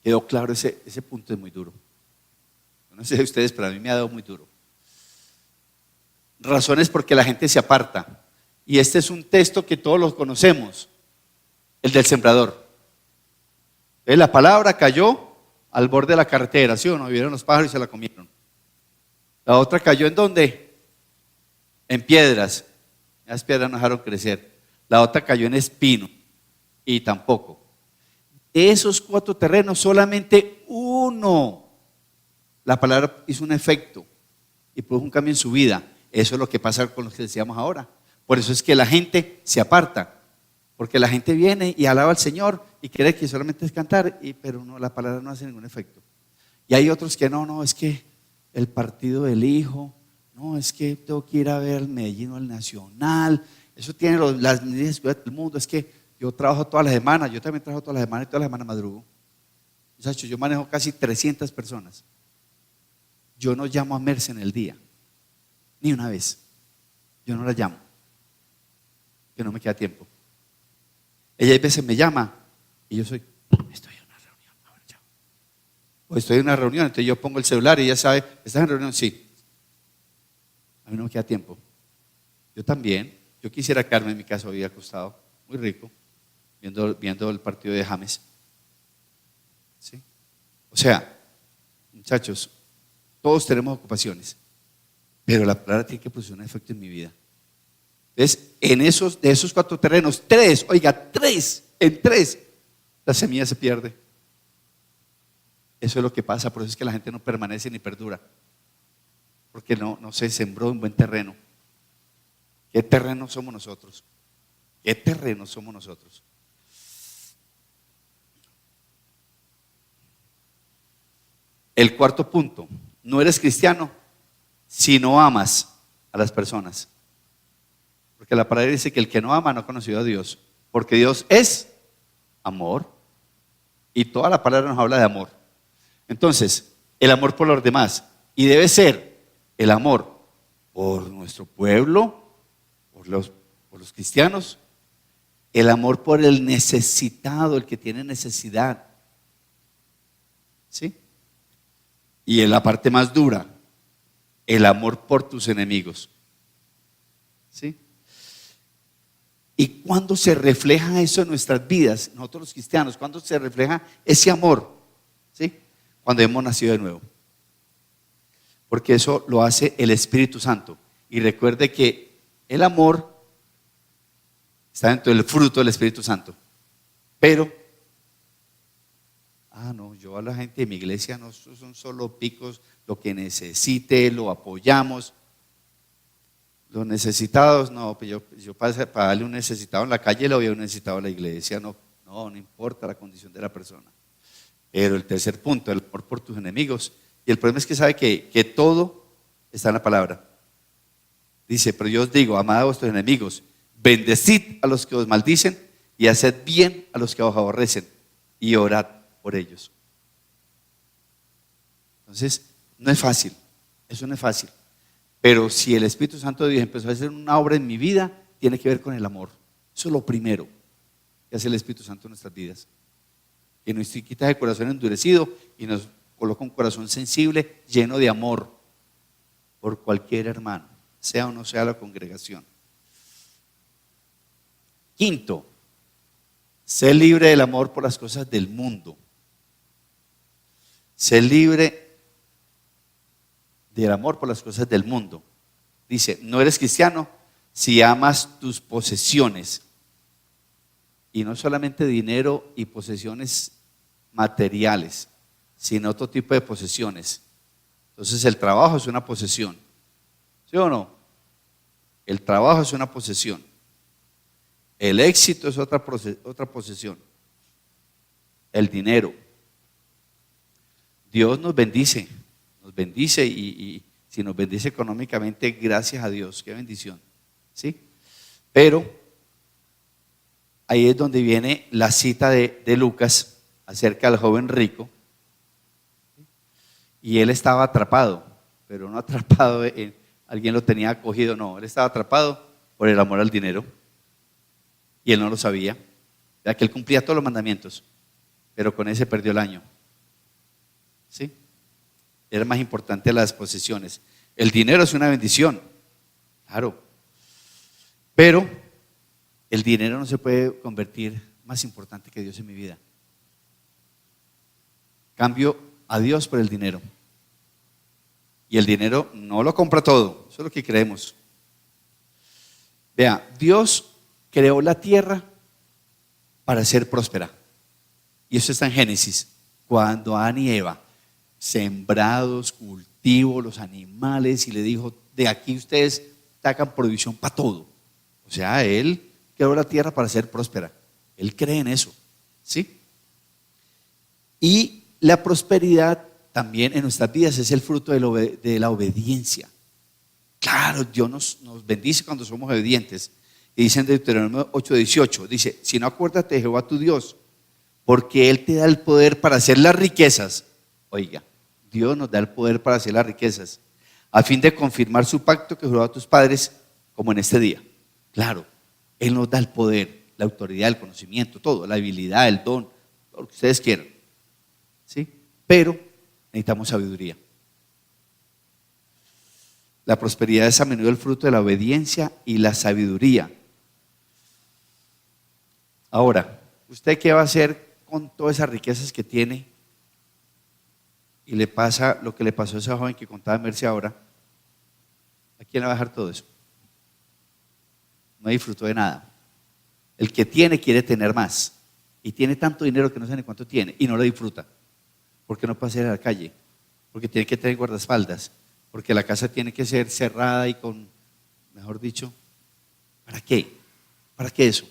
Quedó claro, ese punto es muy duro. No sé de ustedes, pero a mí me ha dado muy duro. Razones por que la gente se aparta. Y este es un texto que todos los conocemos, el del sembrador. La palabra cayó al borde de la carretera, ¿sí o no? Vieron los pájaros y se la comieron. La otra cayó ¿en dónde? En piedras. Las piedras no dejaron crecer. La otra cayó en espino y tampoco. De esos 4 terrenos, solamente uno, la palabra hizo un efecto y produjo un cambio en su vida. Eso es lo que pasa con los que decíamos ahora. Por eso es que la gente se aparta, porque la gente viene y alaba al Señor y cree que solamente es cantar, pero no, la palabra no hace ningún efecto. Y hay otros que no, es que el partido del hijo, no, es que tengo que ir a ver al Medellín o al Nacional, eso tiene las medidas del mundo, es que yo trabajo todas las semanas, yo también trabajo todas las semanas y todas las semanas madrugo. Muchachos, yo manejo casi 300 personas. Yo no llamo a Merce en el día, ni una vez. Yo no la llamo, que no me queda tiempo. Ella a veces me llama y yo estoy en una reunión, ahora chao. O estoy en una reunión, entonces yo pongo el celular y ella sabe, ¿estás en reunión? Sí. A mí no me queda tiempo. Yo también, yo quisiera quedarme en mi casa hoy acostado, muy rico, viendo el partido de James. ¿Sí? O sea, muchachos, todos tenemos ocupaciones, pero la palabra tiene que producir un efecto en mi vida. Entonces, de esos 4 terrenos, 3, en 3, la semilla se pierde. Eso es lo que pasa, por eso es que la gente no permanece ni perdura, porque no se sembró en buen terreno. ¿Qué terreno somos nosotros? ¿Qué terreno somos nosotros? El 4º punto, no eres cristiano si no amas a las personas. Porque la palabra dice que el que no ama no ha conocido a Dios, porque Dios es amor y toda la palabra nos habla de amor. Entonces, el amor por los demás, y debe ser el amor por nuestro pueblo, por los cristianos, el amor por el necesitado, el que tiene necesidad, ¿sí? Y en la parte más dura, el amor por tus enemigos, ¿sí? ¿Y cuándo se refleja eso en nuestras vidas, nosotros los cristianos? ¿Cuándo se refleja ese amor? ¿Sí? Cuando hemos nacido de nuevo. Porque eso lo hace el Espíritu Santo. Y recuerde que el amor está dentro del fruto del Espíritu Santo. Pero, no, yo a la gente de mi iglesia no son solo picos, lo que necesite, lo apoyamos. Los necesitados, no, pues yo para darle un necesitado en la calle le voy a un necesitado a la iglesia, no, no importa la condición de la persona. Pero el tercer punto, el amor por tus enemigos. Y el problema es que sabe que todo está en la palabra. Dice, pero yo os digo, amad a vuestros enemigos, bendecid a los que os maldicen y haced bien a los que os aborrecen y orad por ellos. Entonces, no es fácil, eso no es fácil. Pero si el Espíritu Santo de Dios empezó a hacer una obra en mi vida, tiene que ver con el amor. Eso es lo primero que hace el Espíritu Santo en nuestras vidas. Que nos quita el corazón endurecido y nos coloca un corazón sensible, lleno de amor por cualquier hermano, sea o no sea la congregación. Quinto, sé libre del amor por las cosas del mundo. Sé libre del amor por las cosas del mundo. Dice, no eres cristiano si amas tus posesiones. Y no solamente dinero y posesiones materiales, sino otro tipo de posesiones. Entonces el trabajo es una posesión. ¿Sí o no? El trabajo es una posesión. El éxito es otra posesión. El dinero. Dios nos bendice y si nos bendice económicamente, gracias a Dios, qué bendición. ¿Sí? Pero ahí es donde viene la cita de Lucas acerca del joven rico. Y él estaba atrapado, pero no atrapado alguien lo tenía acogido, no, él estaba atrapado por el amor al dinero. Y él no lo sabía, ya que él cumplía todos los mandamientos, pero con ese perdió el año. ¿Sí? Era más importante las posesiones. El dinero es una bendición, claro, pero el dinero no se puede convertir más importante que Dios en mi vida. Cambio a Dios por el dinero. Y el dinero no lo compra todo, eso es lo que creemos. Vea, Dios creó la tierra para ser próspera. Y eso está en Génesis. Cuando Adán y Eva, sembrados, cultivos, los animales, y le dijo, de aquí ustedes sacan provisión para todo. O sea, Él creó la tierra para ser próspera. Él cree en eso. ¿Sí? Y la prosperidad también en nuestras vidas es el fruto de la obediencia. Claro, Dios nos bendice cuando somos obedientes. Y dice en Deuteronomio 8:18, dice, si no acuérdate de Jehová tu Dios, porque Él te da el poder para hacer las riquezas. Oiga, Dios nos da el poder para hacer las riquezas, a fin de confirmar su pacto que juró a tus padres, como en este día. Claro, Él nos da el poder, la autoridad, el conocimiento, todo, la habilidad, el don, todo lo que ustedes quieran. ¿Sí? Pero necesitamos sabiduría. La prosperidad es a menudo el fruto de la obediencia y la sabiduría. Ahora, ¿usted qué va a hacer con todas esas riquezas que tiene y le pasa lo que le pasó a esa joven que contaba Mercy ahora? ¿A quién le va a dejar todo eso? No disfrutó de nada. El que tiene quiere tener más y tiene tanto dinero que no sabe ni cuánto tiene y no lo disfruta. Porque no puede salir a la calle, porque tiene que tener guardaespaldas, porque la casa tiene que ser cerrada y con, mejor dicho, ¿para qué? ¿Para qué eso?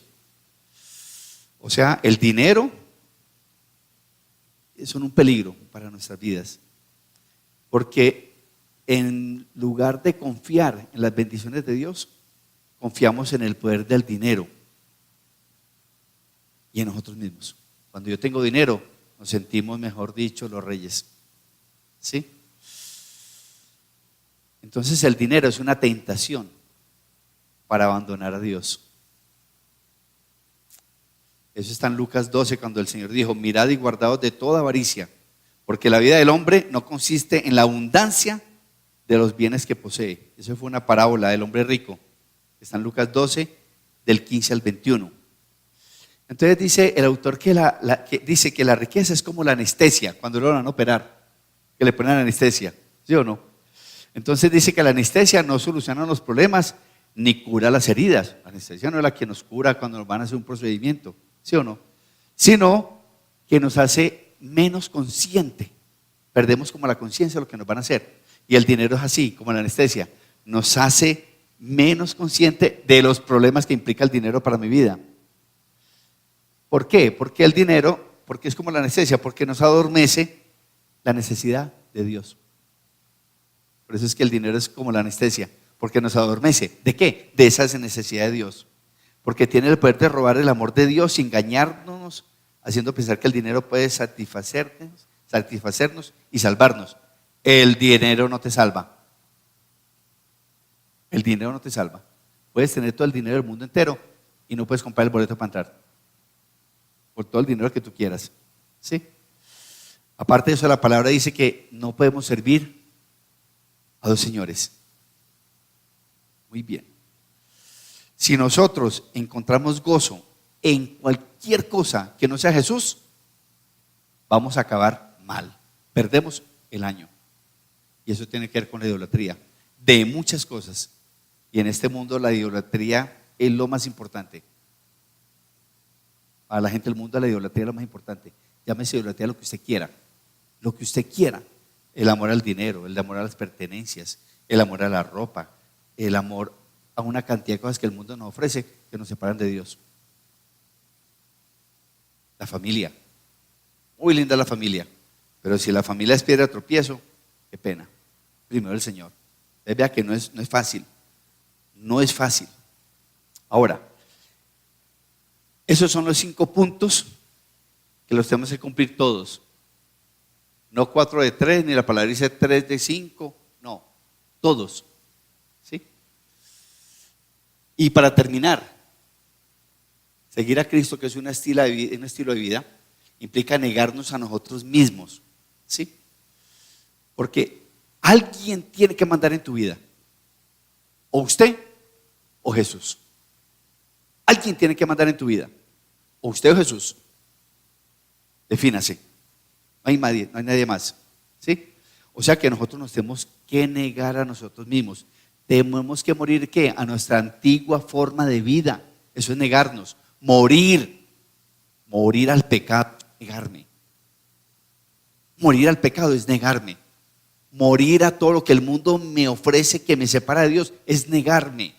O sea, el dinero es un peligro para nuestras vidas, porque en lugar de confiar en las bendiciones de Dios, confiamos en el poder del dinero y en nosotros mismos. Cuando yo tengo dinero, nos sentimos, mejor dicho, los reyes. ¿Sí? Entonces el dinero es una tentación para abandonar a Dios. Eso está en Lucas 12, cuando el Señor dijo, mirad y guardaos de toda avaricia, porque la vida del hombre no consiste en la abundancia de los bienes que posee. Eso fue una parábola del hombre rico. Está en Lucas 12, del 15 al 21. Entonces dice el autor que dice que la riqueza es como la anestesia, cuando lo van a operar, que le ponen anestesia, ¿sí o no? Entonces dice que la anestesia no soluciona los problemas ni cura las heridas. La anestesia no es la que nos cura cuando nos van a hacer un procedimiento, ¿sí o no? Sino que nos hace menos consciente. Perdemos como la conciencia de lo que nos van a hacer. Y el dinero es así, como la anestesia, nos hace menos consciente de los problemas que implica el dinero para mi vida. ¿Por qué? Porque el dinero, porque es como la anestesia, porque nos adormece la necesidad de Dios. Por eso es que el dinero es como la anestesia, porque nos adormece. ¿De qué? De esa necesidad de Dios. Porque tiene el poder de robar el amor de Dios y engañarnos, haciendo pensar que el dinero puede satisfacernos y salvarnos. El dinero no te salva. El dinero no te salva. Puedes tener todo el dinero del mundo entero y no puedes comprar el boleto para entrar. Por todo el dinero que tú quieras. ¿Sí? Aparte de eso, la palabra dice que no podemos servir a dos señores. Muy bien. Si nosotros encontramos gozo en cualquier cosa que no sea Jesús, vamos a acabar mal. Perdemos el año. Y eso tiene que ver con la idolatría. De muchas cosas. Y en este mundo la idolatría es lo más importante. Para la gente del mundo la idolatría es lo más importante. Llámese idolatría lo que usted quiera. Lo que usted quiera. El amor al dinero, el amor a las pertenencias, el amor a la ropa, el amor a una cantidad de cosas que el mundo nos ofrece que nos separan de Dios. La familia. Muy linda la familia. Pero si la familia es piedra de tropiezo, qué pena. Primero el Señor. Usted vea que no es fácil. No es fácil. Ahora, esos son los 5 puntos que los tenemos que cumplir todos. No 4 de 3, ni la palabra dice 3 de 5. No, todos. ¿Sí? Y para terminar, seguir a Cristo, que es un estilo de vida, implica negarnos a nosotros mismos. ¿Sí? Porque alguien tiene que mandar en tu vida. O usted o Jesús. Alguien tiene que mandar en tu vida. O usted o Jesús. Defínase. No hay nadie más. ¿Sí? O sea que nosotros nos tenemos que negar a nosotros mismos. Tenemos que morir, ¿qué? A nuestra antigua forma de vida. Eso es negarnos. Morir al pecado, negarme. Morir al pecado es negarme. Morir a todo lo que el mundo me ofrece que me separa de Dios es negarme.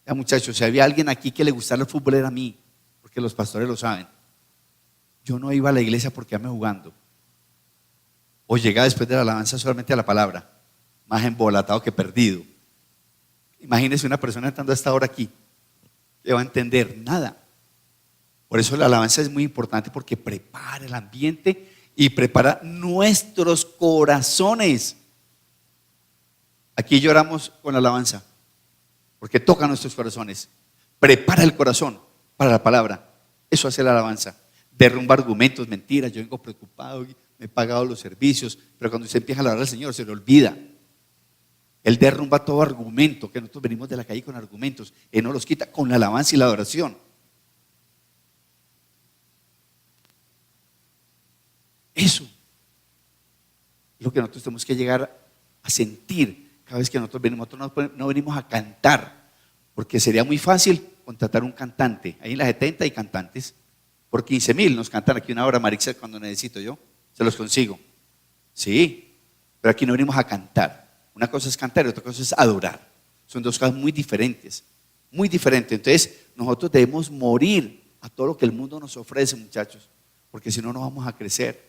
Ya, muchachos, si había alguien aquí que le gustara el fútbol era a mí, porque los pastores lo saben. Yo no iba a la iglesia porque ame jugando. O llegaba después de la alabanza solamente a la palabra, más embolatado que perdido. Imagínese una persona estando a esta hora aquí, que va a entender nada. Por eso la alabanza es muy importante, porque prepara el ambiente y prepara nuestros corazones. Aquí lloramos con la alabanza, porque toca nuestros corazones. Prepara el corazón para la palabra. Eso hace la alabanza. Derrumba argumentos, mentiras. Yo vengo preocupado, me he pagado los servicios, pero cuando usted empieza a alabar al Señor se le olvida. Él derrumba todo argumento, que nosotros venimos de la calle con argumentos. Él nos los quita con la alabanza y la adoración. Eso es lo que nosotros tenemos que llegar a sentir cada vez que nosotros venimos. Nosotros no venimos a cantar, porque sería muy fácil contratar un cantante. Ahí en la 70 hay cantantes. Por 15,000 nos cantan aquí una hora, Marixa, cuando necesito yo, se los consigo. Sí, pero aquí no venimos a cantar. Una cosa es cantar y otra cosa es adorar. Son dos cosas muy diferentes, muy diferentes. Entonces, nosotros debemos morir a todo lo que el mundo nos ofrece, muchachos, porque si no, no vamos a crecer.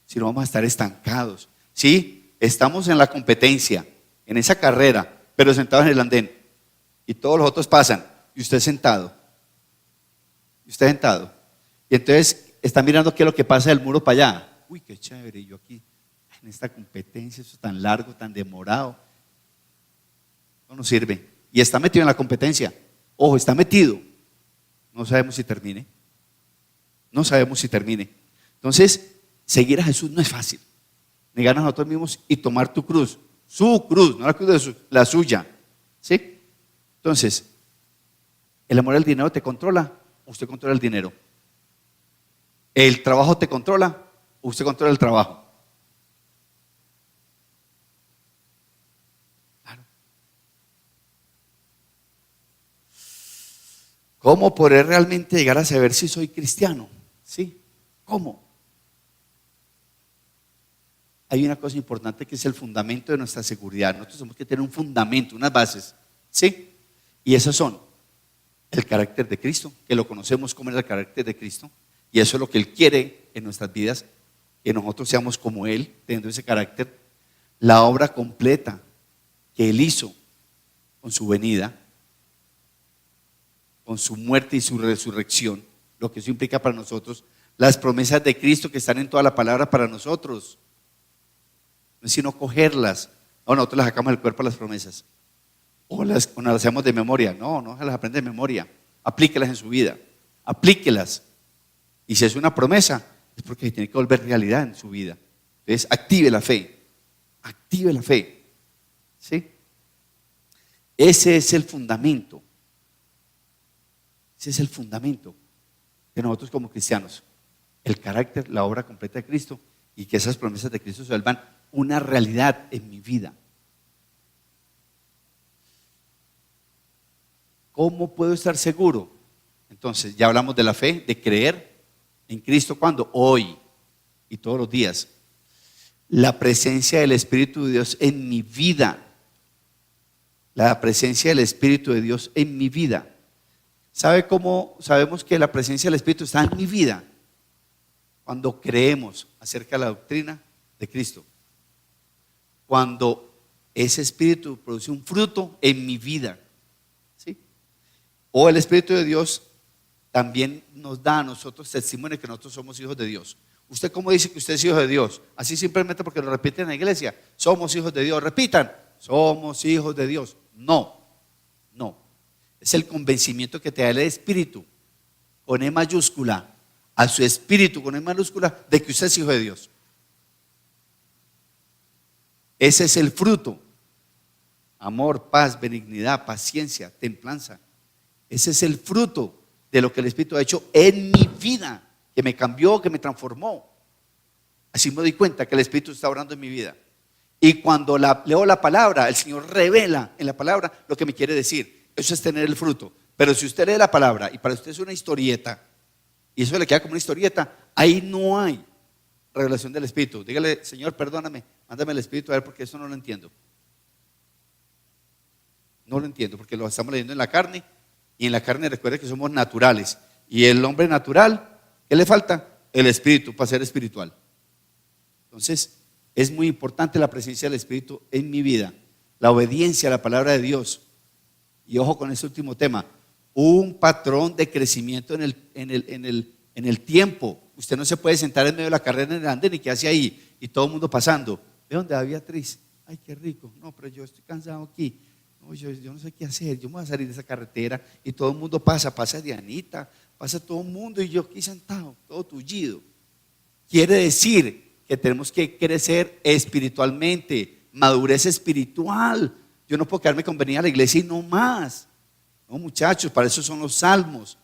Si no, vamos a estar estancados. Sí, estamos en la competencia, en esa carrera, pero sentados en el andén. Y todos los otros pasan, y usted sentado. Y usted sentado. Y entonces está mirando qué es lo que pasa del muro para allá. Uy, qué chévere, y yo aquí en esta competencia, eso tan largo, tan demorado. No nos sirve. Y está metido en la competencia. Ojo, está metido. No sabemos si termine. No sabemos si termine. Entonces, seguir a Jesús no es fácil. Negarnos a nosotros mismos y tomar tu cruz. Su cruz, no la cruz de Jesús, la suya. ¿Sí? Entonces, ¿el amor al dinero te controla o usted controla el dinero? ¿El trabajo te controla o usted controla el trabajo? Claro. ¿Cómo podré realmente llegar a saber si soy cristiano? ¿Sí? ¿Cómo? hay una cosa importante que es el fundamento de nuestra seguridad. Nosotros tenemos que tener un fundamento, unas bases, ¿sí? Y esas son el carácter de Cristo, que lo conocemos como el carácter de Cristo, y eso es lo que Él quiere en nuestras vidas, que nosotros seamos como Él, teniendo ese carácter. La obra completa que Él hizo con su venida, con su muerte y su resurrección, lo que eso implica para nosotros, las promesas de Cristo que están en toda la palabra para nosotros, no es sino cogerlas. No, nosotros las sacamos del cuerpo las promesas, o nos las hacemos de memoria. No se las aprende de memoria, aplíquelas en su vida, aplíquelas. Y si es una promesa, es porque tiene que volver realidad en su vida. Entonces, active la fe, ¿sí? Ese es el fundamento. Ese es el fundamento de nosotros como cristianos. El carácter, la obra completa de Cristo, y que esas promesas de Cristo se vuelvan una realidad en mi vida. ¿Cómo puedo estar seguro? Entonces, ya hablamos de la fe, de creer en Cristo. ¿Cuándo? Hoy y todos los días. La presencia del Espíritu de Dios en mi vida. La presencia del Espíritu de Dios en mi vida. ¿Sabe cómo sabemos que la presencia del Espíritu está en mi vida? Cuando creemos acerca de la doctrina de Cristo. Cuando ese Espíritu produce un fruto en mi vida. ¿Sí? O el Espíritu de Dios también nos da a nosotros testimonio de que nosotros somos hijos de Dios. ¿Usted cómo dice que usted es hijo de Dios? Así simplemente porque lo repiten en la iglesia. Somos hijos de Dios. Repitan, somos hijos de Dios. No. Es el convencimiento que te da el Espíritu, con E mayúscula, a su Espíritu con E mayúscula, de que usted es hijo de Dios. Ese es el fruto. Amor, paz, benignidad, paciencia, templanza. Ese es el fruto de lo que el Espíritu ha hecho en mi vida, que me cambió, que me transformó. Así me doy cuenta que el Espíritu está obrando en mi vida. Y cuando leo la palabra, el Señor revela en la palabra lo que me quiere decir. Eso es tener el fruto. Pero si usted lee la palabra y para usted es una historieta, y eso le queda como una historieta, ahí no hay revelación del Espíritu. Dígale, Señor, perdóname, mándame el Espíritu a ver, porque eso no lo entiendo. No lo entiendo, porque lo estamos leyendo en la carne, y en la carne recuerde que somos naturales. Y el hombre natural, ¿qué le falta? El Espíritu para ser espiritual. Entonces, es muy importante la presencia del Espíritu en mi vida, la obediencia a la palabra de Dios. Y ojo con este último tema, un patrón de crecimiento en el tiempo. Usted no se puede sentar en medio de la carrera en el andén y qué hace ahí, y todo el mundo pasando. ¿De dónde va Beatriz? Ay, qué rico. No, pero yo estoy cansado aquí. No, yo no sé qué hacer. Yo me voy a salir de esa carretera y todo el mundo pasa Dianita, pasa todo el mundo y yo aquí sentado, todo tullido. Quiere decir que tenemos que crecer espiritualmente, madurez espiritual. Yo no puedo quedarme con venir a la iglesia y no más. No, muchachos, para eso son los salmos.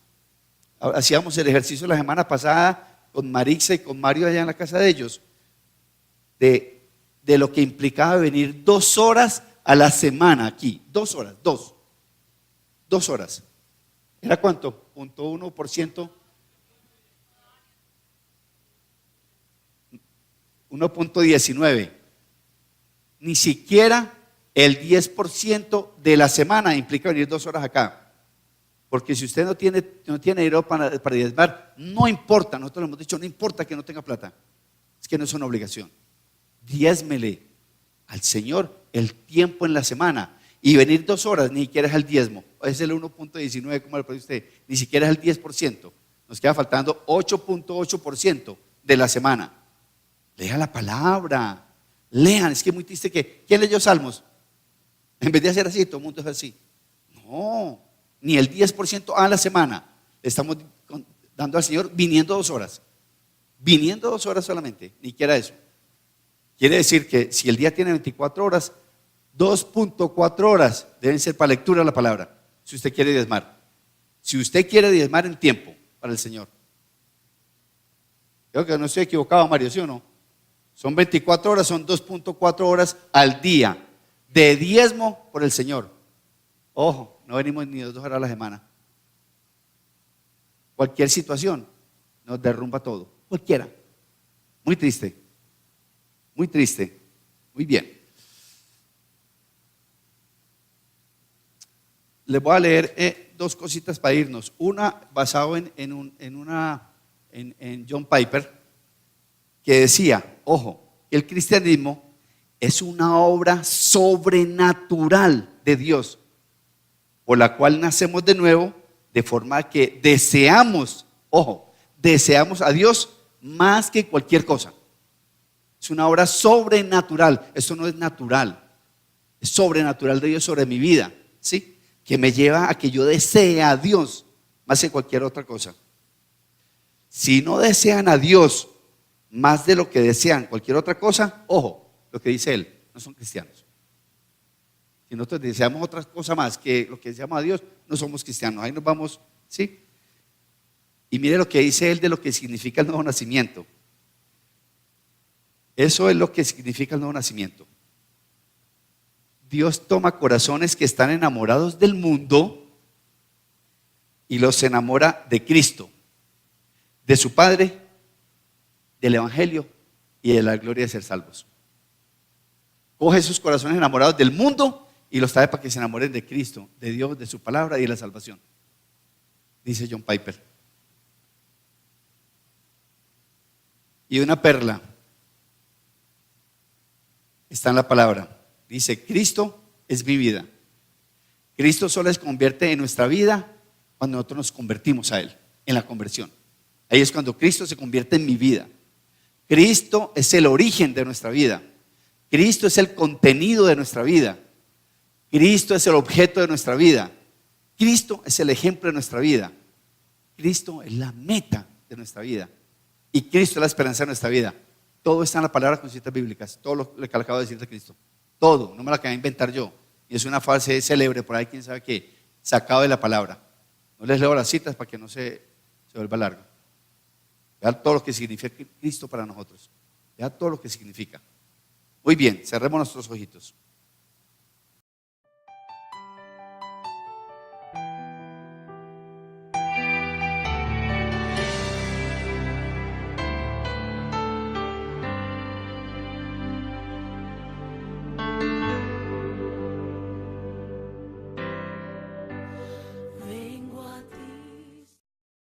Hacíamos el ejercicio la semana pasada con Marixa y con Mario allá en la casa de ellos, de lo que implicaba venir 2 horas a la semana aquí. 2 horas, 2 horas. ¿Era cuánto? 0.1%. 1.19. Ni siquiera el 10% de la semana implica venir 2 horas acá. Porque si usted no tiene dinero para diezmar, no importa, nosotros le hemos dicho, no importa que no tenga plata. Es que no es una obligación. Diezmele al Señor el tiempo en la semana. Y venir 2 horas ni siquiera es el diezmo. Es el 1.19, como le puede usted. Ni siquiera es el 10%. Nos queda faltando 8.8% de la semana. Lea la palabra. Lean. Es que es muy triste que, ¿quién leyó Salmos? En vez de hacer así, todo el mundo es así. No, ni el 10% a la semana. Le estamos dando al Señor viniendo 2 horas. Viniendo 2 horas solamente, ni siquiera eso. Quiere decir que si el día tiene 24 horas, 2.4 horas deben ser para lectura de la palabra, si usted quiere diezmar. Si usted quiere diezmar en tiempo para el Señor. Creo que no estoy equivocado, Mario, ¿sí o no? Son 24 horas, son 2.4 horas al día de diezmo por el Señor. Ojo, no venimos ni 2 horas a la semana. Cualquier situación nos derrumba todo, cualquiera. Muy triste Muy triste. Muy bien. Les voy a leer dos cositas para irnos. Una basado en John Piper, que decía, ojo, el cristianismo es una obra sobrenatural de Dios, por la cual nacemos de nuevo, de forma que deseamos, ojo, deseamos a Dios más que cualquier cosa. Es una obra sobrenatural. Esto no es natural, es sobrenatural de Dios sobre mi vida, ¿sí? Que me lleva a que yo desee a Dios más que cualquier otra cosa. Si no desean a Dios más de lo que desean cualquier otra cosa, ojo, lo que dice él, no son cristianos. Si nosotros deseamos otra cosa más que lo que deseamos a Dios, no somos cristianos. Ahí nos vamos, ¿sí? Y mire lo que dice él de lo que significa el nuevo nacimiento. Eso es lo que significa el nuevo nacimiento. Dios toma corazones que están enamorados del mundo y los enamora de Cristo, de su Padre, del Evangelio y de la gloria de ser salvos. Coge esos corazones enamorados del mundo y los trae para que se enamoren de Cristo, de Dios, de su palabra y de la salvación. Dice John Piper. Y una perla está en la palabra. Dice, Cristo es mi vida. Cristo solo se convierte en nuestra vida cuando nosotros nos convertimos a Él, en la conversión. Ahí es cuando Cristo se convierte en mi vida. Cristo es el origen de nuestra vida. Cristo es el contenido de nuestra vida. Cristo es el objeto de nuestra vida. Cristo es el ejemplo de nuestra vida. Cristo es la meta de nuestra vida. Y Cristo es la esperanza de nuestra vida. Todo está en la palabra con citas bíblicas. Todo lo que acabo de decir de Cristo. Todo, no me la acabo de inventar yo. Y es una frase célebre por ahí, quién sabe qué, sacado de la palabra. No les leo las citas para que no se vuelva largo. Vean todo lo que significa Cristo para nosotros. Vean todo lo que significa. Muy bien, cerremos nuestros ojitos.